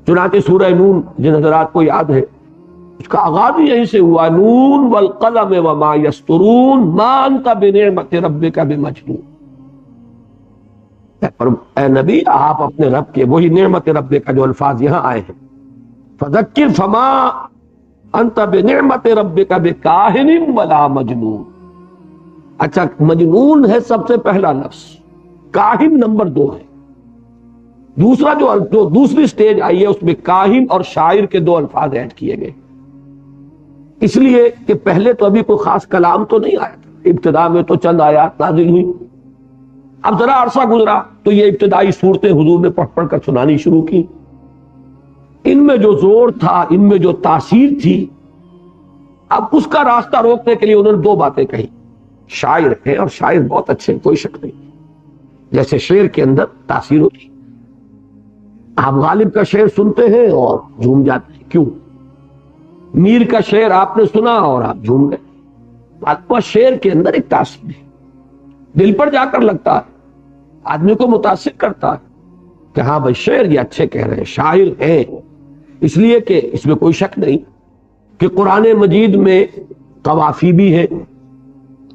چنانچہ سورہ نون جن حضرات کو یاد ہے اس کا آغاز یہیں سے ہوا، نون والقلم وما یسطرون ما انت بنعمت ربک بمجنون. پر اے نبی آپ اپنے رب کے، وہی نعمت رب کا جو الفاظ یہاں آئے ہیں، فذکر فما انت بنعمت ربک بکاہن ولا مجنون۔ اچھا، مجنون ہے سب سے پہلا لفظ، کاہن نمبر 2 ہے۔ دوسرا جو دوسری سٹیج آئی ہے اس میں کاہن اور شاعر کے 2 الفاظ ایڈ کیے گئے، اس لیے کہ پہلے تو ابھی کوئی خاص کلام تو نہیں آیا تھا، ابتدا میں تو چند آیات نازل ہوئی۔ اب ذرا عرصہ گزرا تو یہ ابتدائی صورتیں حضور نے پڑھ پڑھ کر سنانی شروع کی۔ ان میں جو زور تھا، ان میں جو تاثیر تھی، اب اس کا راستہ روکنے کے لیے انہوں نے 2 باتیں کہی۔ شاعر ہیں اور شاعر بہت اچھے، کوئی شک نہیں، جیسے شعر کے اندر تاثیر ہوتی، آپ غالب کا شعر سنتے ہیں اور جھوم جاتے ہیں، کیوں؟ میر کا شعر آپ نے سنا اور آپ جھوم گئے۔ آتما شعر کے اندر ایک تاثیر ہے، دل پر جا کر لگتا ہے، آدمی کو متاثر کرتا ہے کہ ہاں بھائی شعر یہ اچھے کہہ رہے ہیں، شاعر ہیں۔ اس لیے کہ اس میں کوئی شک نہیں کہ قرآن مجید میں قوافی بھی ہے،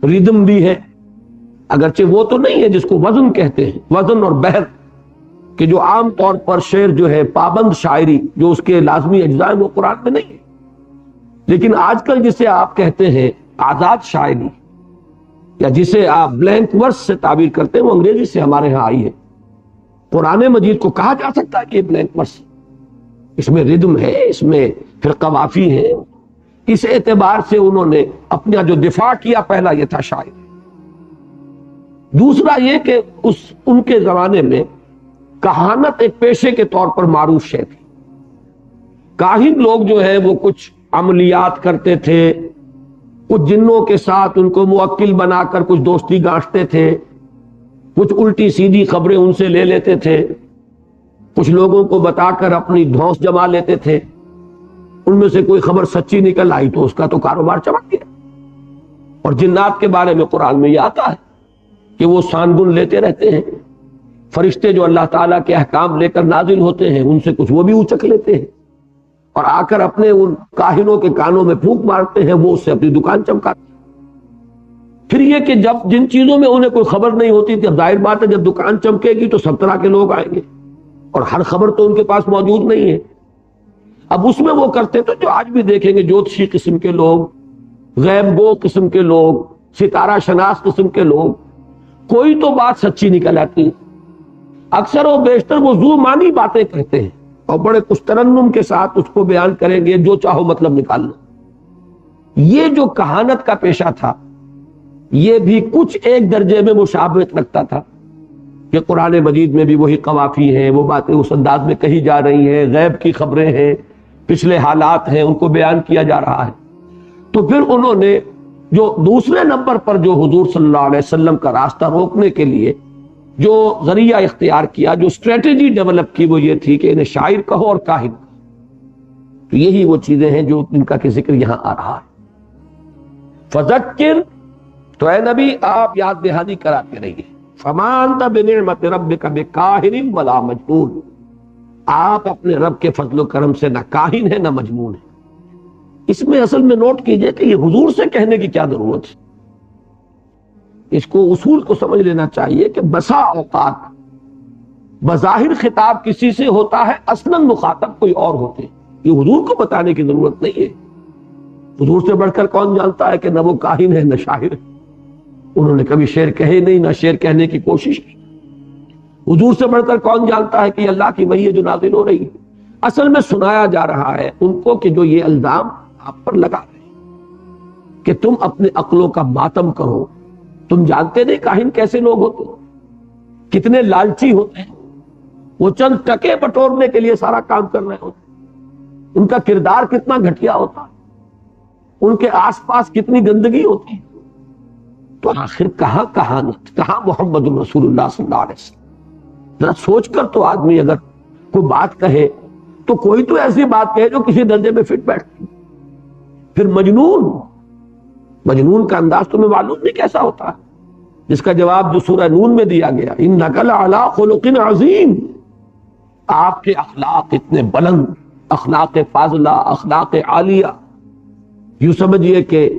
ردم بھی ہے، اگرچہ وہ تو نہیں ہے جس کو وزن کہتے ہیں، وزن اور بحر، کہ جو عام طور پر شعر جو ہے پابند شاعری جو اس کے لازمی اجزاء ہیں وہ قرآن میں نہیں ہے، لیکن آج کل جسے آپ کہتے ہیں آزاد شاعری یا جسے آپ بلینک ورس سے تعبیر کرتے ہیں، وہ انگریزی سے ہمارے ہاں آئی ہے۔ قرآن مجید کو کہا جا سکتا ہے کہ یہ بلینک ورس، اس میں ردم ہے، اس میں پھر قوافی ہے۔ اس اعتبار سے انہوں نے اپنا جو دفاع کیا پہلا یہ تھا شاعر۔ دوسرا یہ کہ ان کے زمانے میں کہانت ایک پیشے کے طور پر معروف شے تھی۔ کاہن لوگ جو ہے وہ کچھ عملیات کرتے تھے، کچھ جنوں کے ساتھ ان کو موکل بنا کر کچھ دوستی گانٹتے تھے، کچھ الٹی سیدھی خبریں ان سے لے لیتے تھے، کچھ لوگوں کو بتا کر اپنی دھوس جما لیتے تھے، ان میں سے کوئی خبر سچی نکل آئی تو اس کا تو کاروبار چمک گیا۔ اور جنات کے بارے میں قرآن میں یہ آتا ہے کہ وہ سانگن لیتے رہتے ہیں، فرشتے جو اللہ تعالیٰ کے احکام لے کر نازل ہوتے ہیں ان سے کچھ وہ بھی اچک لیتے ہیں اور آ کر اپنے ان کاہنوں کے کانوں میں پھونک مارتے ہیں، وہ اس سے اپنی دکان چمکاتے ہیں۔ پھر یہ کہ جب جن چیزوں میں انہیں کوئی خبر نہیں ہوتی تھی، اب ظاہر بات ہے جب دکان چمکے گی تو سب طرح کے لوگ آئیں گے اور ہر خبر تو ان کے پاس موجود نہیں ہے۔ اب اس میں وہ کرتے تو جو آج بھی دیکھیں گے جوتشی قسم کے لوگ، غیب گو قسم کے لوگ، ستارہ شناس قسم کے لوگ، کوئی تو بات سچی نکل آتی ہے، اکثر و بیشتر وہ ذو معنی باتیں کہتے ہیں اور بڑے کچھ ترنم کے ساتھ اس کو بیان کریں گے، جو چاہو مطلب نکالنا۔ یہ جو کہانت کا پیشہ تھا یہ بھی کچھ ایک درجے میں مشابہت رکھتا تھا کہ قرآن مجید میں بھی وہی قوافی ہیں، وہ باتیں اس انداز میں کہی جا رہی ہیں، غیب کی خبریں ہیں، پچھلے حالات ہیں، ان کو بیان کیا جا رہا ہے۔ تو پھر انہوں نے جو دوسرے نمبر پر جو حضور صلی اللہ علیہ وسلم کا راستہ روکنے کے لیے جو ذریعہ اختیار کیا، جو اسٹریٹجی ڈیولپ کی، وہ یہ تھی کہ انہیں شاعر کہو اور کاہن کہو۔ تو یہی وہ چیزیں ہیں جو ان کا کہ ذکر یہاں آ رہا ہے۔ فذکر، تو اے نبی آپ یاد دہانی کراتے رہیے۔ فما انت بنعمت ربک بکاہن ولا مجنون، آپ اپنے رب کے فضل و کرم سے نہ کاہن ہے نہ مجنون ہے۔ اس میں اصل میں نوٹ کیجئے کہ یہ حضور سے کہنے کی کیا ضرورت ہے۔ اس کو اصول کو سمجھ لینا چاہیے کہ بسا اوقات بظاہر خطاب کسی سے ہوتا ہے، اصلاً مخاطب کوئی اور ہوتے ہیں، یہ حضور کو بتانے کی ضرورت نہیں ہے۔ حضور سے بڑھ کر کون جانتا ہے کہ نہ وہ کاہن ہے نہ شاعر ہے، انہوں نے کبھی شعر کہے نہیں، نہ شعر کہنے کی کوشش کی۔ حضور سے بڑھ کر کون جانتا ہے کہ یہ اللہ کی وحی ہے جو نازل ہو رہی ہے۔ اصل میں سنایا جا رہا ہے ان کو کہ جو یہ الزام آپ پر لگا رہے ہیں کہ تم اپنے عقلوں کا ماتم کرو، تم جانتے نہیں کاہن کیسے لوگ ہوتے ہیں، کتنے لالچی ہوتے ہیں، وہ چند ٹکے بٹورنے کے لیے سارا کام کر رہے ہوتے ہیں، ان کا کردار کتنا گھٹیا ہوتا ہے، ان کے آس پاس کتنی گندگی ہوتی ہے۔ تو آخر کہاں کہانت، کہاں محمد رسول اللہ صلی اللہ علیہ وسلم۔ ذرا سوچ کر تو آدمی اگر کوئی بات کہے تو کوئی تو ایسی بات کہے جو کسی درجے میں فٹ بیٹھتی۔ پھر مجنون کا انداز تمہیں معلوم نہیں کیسا ہوتا ہے، جس کا جواب جو سورہ نون میں دیا گیا، انک لعلی خلق عظیم، آپ کے اخلاق اتنے بلند، اخلاق فاضلہ، اخلاق عالیہ، یوں سمجھئے کہ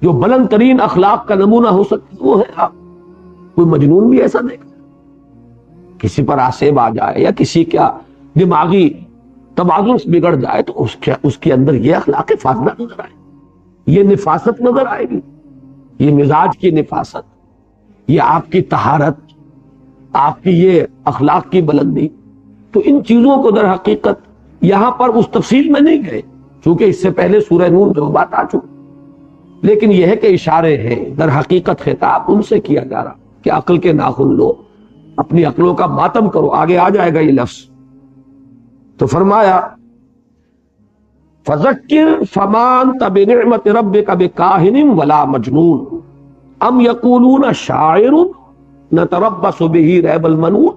جو بلند ترین اخلاق کا نمونہ ہو سکتا وہ ہے آپ۔ کوئی مجنون بھی ایسا دیکھتا، کسی پر آسیب آ جائے یا کسی کا دماغی توازن بگڑ جائے تو اس کے اندر یہ اخلاق فاضلہ نظر آئے، یہ نفاست نظر آئے گی، یہ مزاج کی نفاست، یہ آپ کی طہارت، آپ کی یہ اخلاق کی بلندی۔ تو ان چیزوں کو در حقیقت یہاں پر اس تفصیل میں نہیں گئے چونکہ اس سے پہلے سورہ نور میں وہ بات آ چکی، لیکن یہ ہے کہ اشارے ہیں، در حقیقت خطاب ان سے کیا جا رہا کہ عقل کے ناخن لو، اپنی عقلوں کا ماتم کرو۔ آگے آ جائے گا یہ لفظ، تو فرمایا فَذَكِّرْ فَمَا أَنْتَ بِنِعْمَةِ رَبِّكَ بِكَاهِنٍ وَلَا مَجْنُونٍ أَمْ يَقُولُونَ شَاعِرٌ نَتَرَبَّصُ بِهِ رَيْبَ الْمَنُونِ۔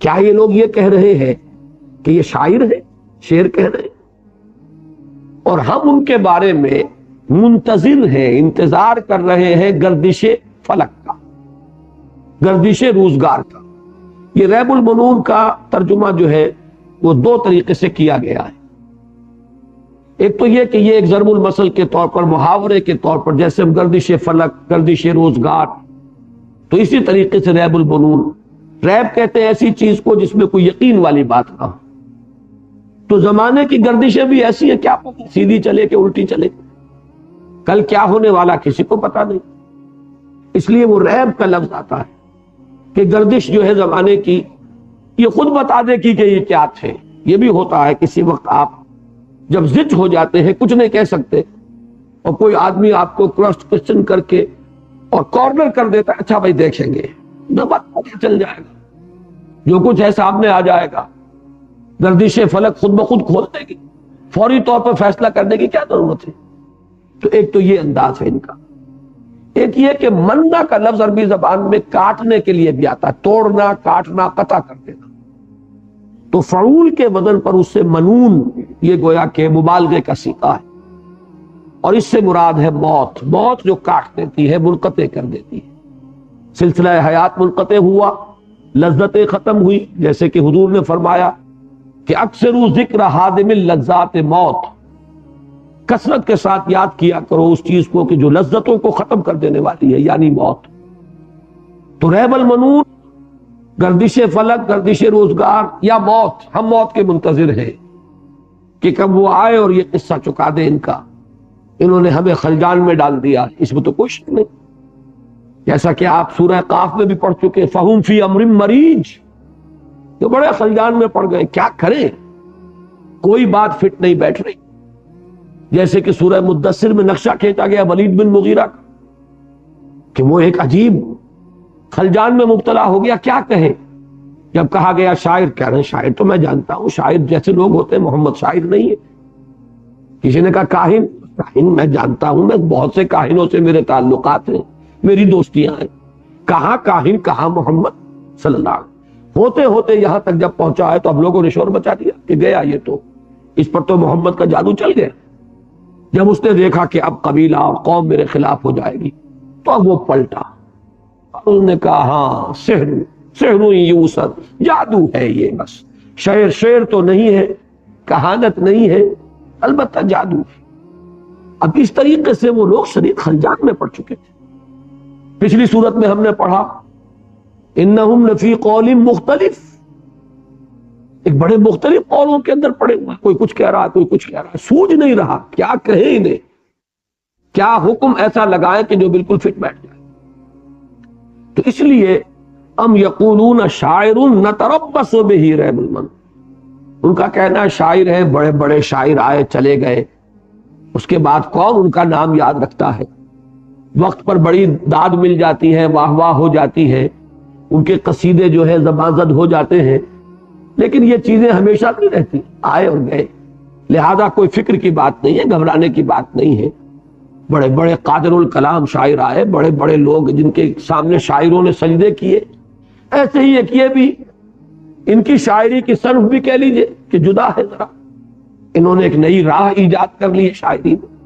کیا یہ لوگ یہ کہہ رہے ہیں کہ یہ شاعر ہے، شعر کہہ رہے ہیں، اور ہم ان کے بارے میں منتظر ہیں، انتظار کر رہے ہیں گردش فلک کا، گردش روزگار کا۔ یہ ریب المنون کا ترجمہ جو ہے وہ دو طریقے سے کیا گیا ہے۔ ایک تو یہ کہ یہ ایک ضرب المثل کے طور پر، محاورے کے طور پر، جیسے گردش فلک، گردش روزگار، تو اسی طریقے سے ریب المنون، ریب کہتے ہیں ایسی چیز کو جس میں کوئی یقین والی بات نہ ہو۔ تو زمانے کی گردشیں بھی ایسی ہیں، کیا پتہ سیدھی چلے کہ الٹی چلے، کل کیا ہونے والا کسی کو پتہ نہیں، اس لیے وہ ریب کا لفظ آتا ہے کہ گردش جو ہے زمانے کی یہ خود بتا دے کہ یہ کیا تھے۔ یہ بھی ہوتا ہے کسی وقت آپ جب زج ہو جاتے ہیں، کچھ نہیں کہہ سکتے، اور کوئی آدمی آپ کو کراس کوسچن کر کے اور کارنر کر دیتا ہے، اچھا بھائی دیکھیں گے، نہ بات پتہ چل جائے گا، جو کچھ ہے سامنے آ جائے گا، گردش فلک خود بخود کھول دے گی، فوری طور پر فیصلہ کرنے کی کیا ضرورت ہے۔ تو ایک تو یہ انداز ہے ان کا، ایک یہ کہ مننا کا لفظ عربی زبان میں کاٹنے کے لیے بھی آتا ہے، توڑنا، کاٹنا، قطع کر دینا، تو فعول کے وزن پر اس سے منون، یہ گویا کہ مبالغے کا صیغہ ہے، اور اس سے مراد ہے موت، موت جو کاٹ دیتی ہے، منقطع کر دیتی ہے، سلسلہ حیات منقطع ہوا، لذتیں ختم ہوئی، جیسے کہ حضور نے فرمایا کہ اکثر ذکر حادم اللذات موت، کثرت کے ساتھ یاد کیا کرو اس چیز کو کہ جو لذتوں کو ختم کر دینے والی ہے، یعنی موت۔ تو ریب المنون، گردش فلک، گردش روزگار یا موت، ہم موت کے منتظر ہیں کہ کب وہ آئے اور یہ قصہ چکا دے ان کا، انہوں نے ہمیں خلجان میں ڈال دیا، اس میں تو کوئی شک نہیں، جیسا کہ آپ سورہ قاف میں بھی پڑھ چکے، فَهُمْ فِي أَمْرٍ مَرِيجٍ، تو بڑے خلجان میں پڑ گئے، کیا کریں، کوئی بات فٹ نہیں بیٹھ رہی، جیسے کہ سورہ مدثر میں نقشہ کھینچا گیا ولید بن مغیرہ کا کہ وہ ایک عجیب خلجان میں مبتلا ہو گیا، کیا کہے، جب کہا گیا شاعر، کہہ رہے ہیں شاعر تو میں جانتا ہوں، شاعر جیسے لوگ ہوتے ہیں، محمد شاعر نہیں ہے۔ کسی نے کہا کاہن، کاہن میں جانتا ہوں، میں بہت سے کاہنوں سے میرے تعلقات ہیں، میری دوستیاں ہیں، کہاں کاہن کہاں محمد صلی اللہ علیہ وسلم، ہوتے ہوتے یہاں تک جب پہنچا ہے تو اب لوگوں نے شور مچا دیا کہ گیا یہ تو، اس پر تو محمد کا جادو چل گیا۔ جب اس نے دیکھا کہ اب قبیلہ اور قوم میرے خلاف ہو جائے گی تو اب وہ پلٹا، انہوں نے کہا ہاں سحر یوسف، جادو ہے یہ، بس شعر تو نہیں ہے، کہانت نہیں ہے، البتہ جادو ہے۔ اب اس طریقے سے وہ لوگ شریک خلجان میں پڑ چکے تھے۔ پچھلی صورت میں ہم نے پڑھا انہم لفی قول مختلف، ایک بڑے مختلف قولوں کے اندر پڑے ہوئے، کوئی کچھ کہہ رہا ہے، کوئی کچھ کہہ رہا ہے، سوجھ نہیں رہا کیا کہیں انہیں، کیا حکم ایسا لگائے کہ جو بالکل فٹ بیٹھ جائے۔ تو اس لیے ام یقولون شاعر نتربص بہ ریب المنون، ان کا کہنا ہے شاعر ہے، بڑے بڑے شاعر آئے چلے گئے، اس کے بعد کون ان کا نام یاد رکھتا ہے، وقت پر بڑی داد مل جاتی ہے، واہ واہ ہو جاتی ہے، ان کے قصیدے جو ہے زباں زد ہو جاتے ہیں، لیکن یہ چیزیں ہمیشہ نہیں رہتی، آئے اور گئے، لہذا کوئی فکر کی بات نہیں ہے، گھبرانے کی بات نہیں ہے۔ بڑے بڑے قادر الکلام شاعر آئے، بڑے بڑے لوگ جن کے سامنے شاعروں نے سجدے کیے، ایسے ہی ایک یہ بھی ان کی شاعری کی صنف بھی کہہ لیجئے کہ جدا ہے ذرا، انہوں نے ایک نئی راہ ایجاد کر لی ہے شاعری میں۔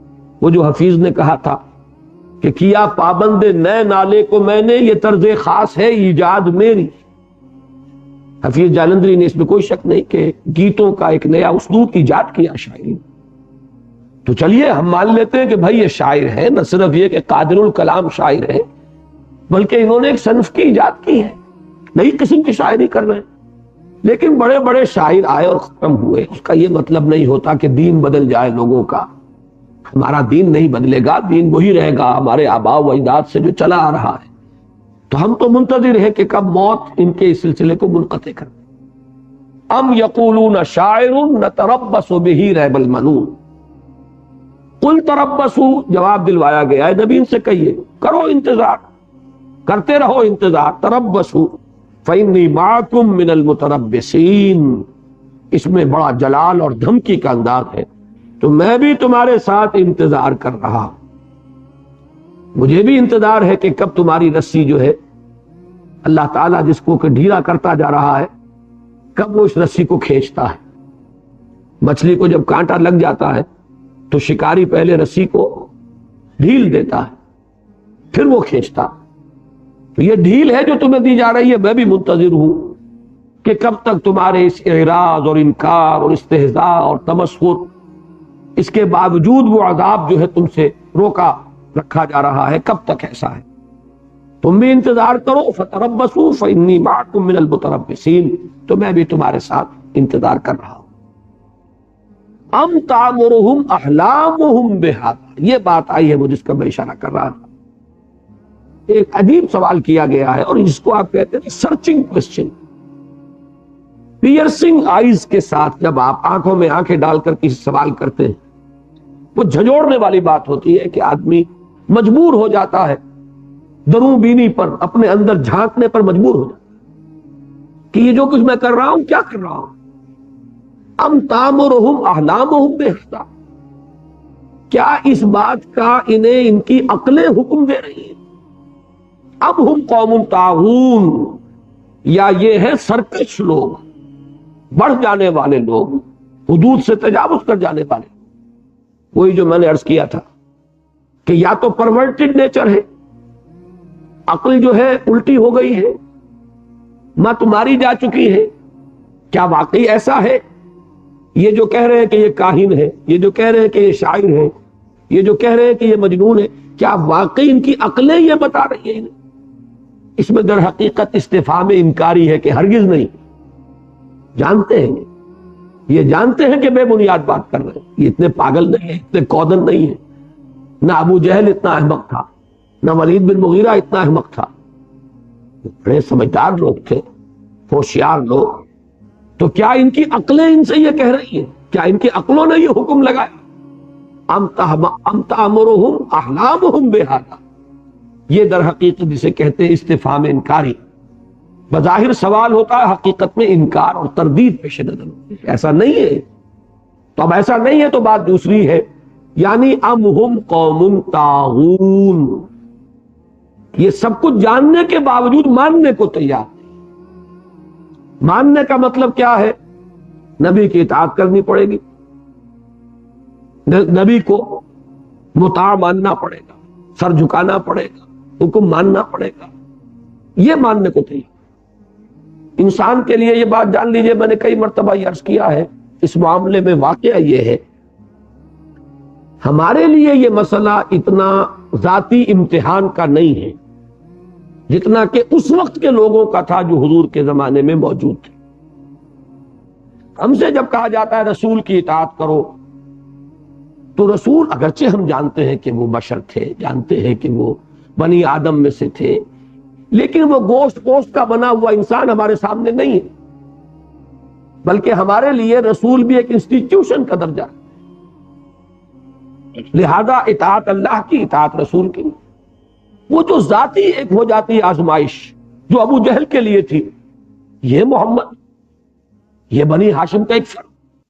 وہ جو حفیظ نے کہا تھا کہ کیا پابند نئے نالے کو میں نے، یہ طرز خاص ہے ایجاد میری، حفیظ جالندری نے اس میں کوئی شک نہیں کہ گیتوں کا ایک نیا اسلوب ایجاد کیا شاعری۔ تو چلیے ہم مان لیتے ہیں کہ بھائی یہ شاعر ہے، نہ صرف یہ کہ قادر الکلام شاعر ہے، بلکہ انہوں نے ایک صنف کی ایجاد کی ہے، نئی قسم کی شاعری کر رہے ہیں. لیکن بڑے بڑے شاعر آئے اور ختم ہوئے. اس کا یہ مطلب نہیں ہوتا کہ دین بدل جائے لوگوں کا. ہمارا دین نہیں بدلے گا، دین وہی رہے گا ہمارے آباء و اجداد سے جو چلا آ رہا ہے. تو ہم تو منتظر ہیں کہ کب موت ان کے اس سلسلے کو منقطع کر دے. ام یقولون شاعر نتربص بہ ریب المنون. قل تربصوا، جواب دلوایا گیا ہے نبی ان سے کہیے کرو انتظار، کرتے رہو انتظار. تربصوا فإنی معکم من المتربصین. اس میں بڑا جلال اور دھمکی کا انداز ہے. تو میں بھی تمہارے ساتھ انتظار کر رہا. مجھے بھی انتظار ہے کہ کب تمہاری رسی جو ہے اللہ تعالیٰ جس کو کہ ڈھیلا کرتا جا رہا ہے، کب وہ اس رسی کو کھینچتا ہے. مچھلی کو جب کانٹا لگ جاتا ہے تو شکاری پہلے رسی کو ڈھیل دیتا ہے، پھر وہ کھینچتا. تو یہ ڈھیل ہے جو تمہیں دی جا رہی ہے. میں بھی منتظر ہوں کہ کب تک تمہارے اس اعراض اور انکار اور استہزاء اور تمسخر، اس کے باوجود وہ عذاب جو ہے تم سے روکا رکھا جا رہا ہے، کب تک ایسا ہے. تم بھی انتظار کرو. فتربصوا فإنی معکم من المتربصین. تو میں بھی تمہارے ساتھ انتظار کر رہا ہوں. ام تامرہم احلامہم بہذا. یہ بات آئی ہے وہ جس کا میں اشارہ کر رہا تھا. ایک عجیب سوال کیا گیا ہے اور جس کو آپ کہتے ہیں سرچنگ کوسچن. پیئرسنگ آئیز کے ساتھ جب آپ آنکھوں میں آنکھیں ڈال کر کسی سوال کرتے ہیں، وہ جھنجھوڑنے والی بات ہوتی ہے کہ آدمی مجبور ہو جاتا ہے دروں بینی پر، اپنے اندر جھانکنے پر مجبور ہو جاتا کہ یہ جو کچھ میں کر رہا ہوں کیا کر رہا ہوں. ام تامرہم احلامہم بہذا. کیا اس بات کا انہیں ان کی عقلیں حکم دے رہی ہیں؟ اب ہم قوم طاغون، یا یہ ہے سرکش لوگ، بڑھ جانے والے لوگ، حدود سے تجاوز کر جانے والے. وہی جو میں نے عرض کیا تھا کہ یا تو پرورٹڈ نیچر ہے، عقل جو ہے الٹی ہو گئی ہے، ماں تمہاری جا چکی ہے. کیا واقعی ایسا ہے؟ یہ جو کہہ رہے ہیں کہ یہ کاہن ہے، یہ جو کہہ رہے ہیں کہ یہ شاعر ہے، یہ جو کہہ رہے ہیں کہ یہ مجنون ہے، کیا واقعی ان کی عقلیں یہ بتا رہی ہیں؟ اس میں در حقیقت استفہام انکاری ہے کہ ہرگز نہیں. جانتے ہیں، یہ جانتے ہیں کہ بے بنیاد بات کر رہے ہیں. یہ اتنے پاگل نہیں ہیں، اتنے کودن نہیں ہیں. نہ ابو جہل اتنا احمق تھا، نہ ولید بن مغیرہ اتنا احمق تھا. بڑے سمجھدار لوگ تھے، ہوشیار لوگ. تو کیا ان کی عقلیں ان سے یہ کہہ رہی ہیں؟ کیا ان کی عقلوں نے یہ حکم لگایا؟ ام تامرہم احلامہم بہذا. یہ در حقیقت جسے کہتے ہیں استفہام انکاری. بظاہر سوال ہوتا ہے، حقیقت میں انکار اور تردید پیش نظر ہوتی ہے. ایسا نہیں ہے. تو اب ایسا نہیں ہے تو بات دوسری ہے، یعنی ام ہم قوم طاغون. یہ سب کچھ جاننے کے باوجود ماننے کو تیار نہیں. ماننے کا مطلب کیا ہے؟ نبی کی اطاعت کرنی پڑے گی، نبی کو مطاع ماننا پڑے گا، سر جھکانا پڑے گا، حکم ماننا پڑے گا. یہ ماننے کو تیار. انسان کے لیے یہ بات جان لیجئے، میں نے کئی مرتبہ یہ عرض کیا ہے، اس معاملے میں واقعہ یہ ہے، ہمارے لیے یہ مسئلہ اتنا ذاتی امتحان کا نہیں ہے جتنا کہ اس وقت کے لوگوں کا تھا جو حضور کے زمانے میں موجود تھے. ہم سے جب کہا جاتا ہے رسول کی اطاعت کرو، تو رسول اگرچہ ہم جانتے ہیں کہ وہ بشر تھے، جانتے ہیں کہ وہ بنی آدم میں سے تھے، لیکن وہ گوشت پوشت کا بنا ہوا انسان ہمارے سامنے نہیں ہے، بلکہ ہمارے لیے رسول بھی ایک انسٹیٹیوشن کا درجہ ہے. لہذا اطاعت اللہ کی، اطاعت رسول کی. وہ جو ذاتی ایک ہو جاتی آزمائش جو ابو جہل کے لیے تھی، یہ محمد، یہ بنی ہاشم کا ایک فرد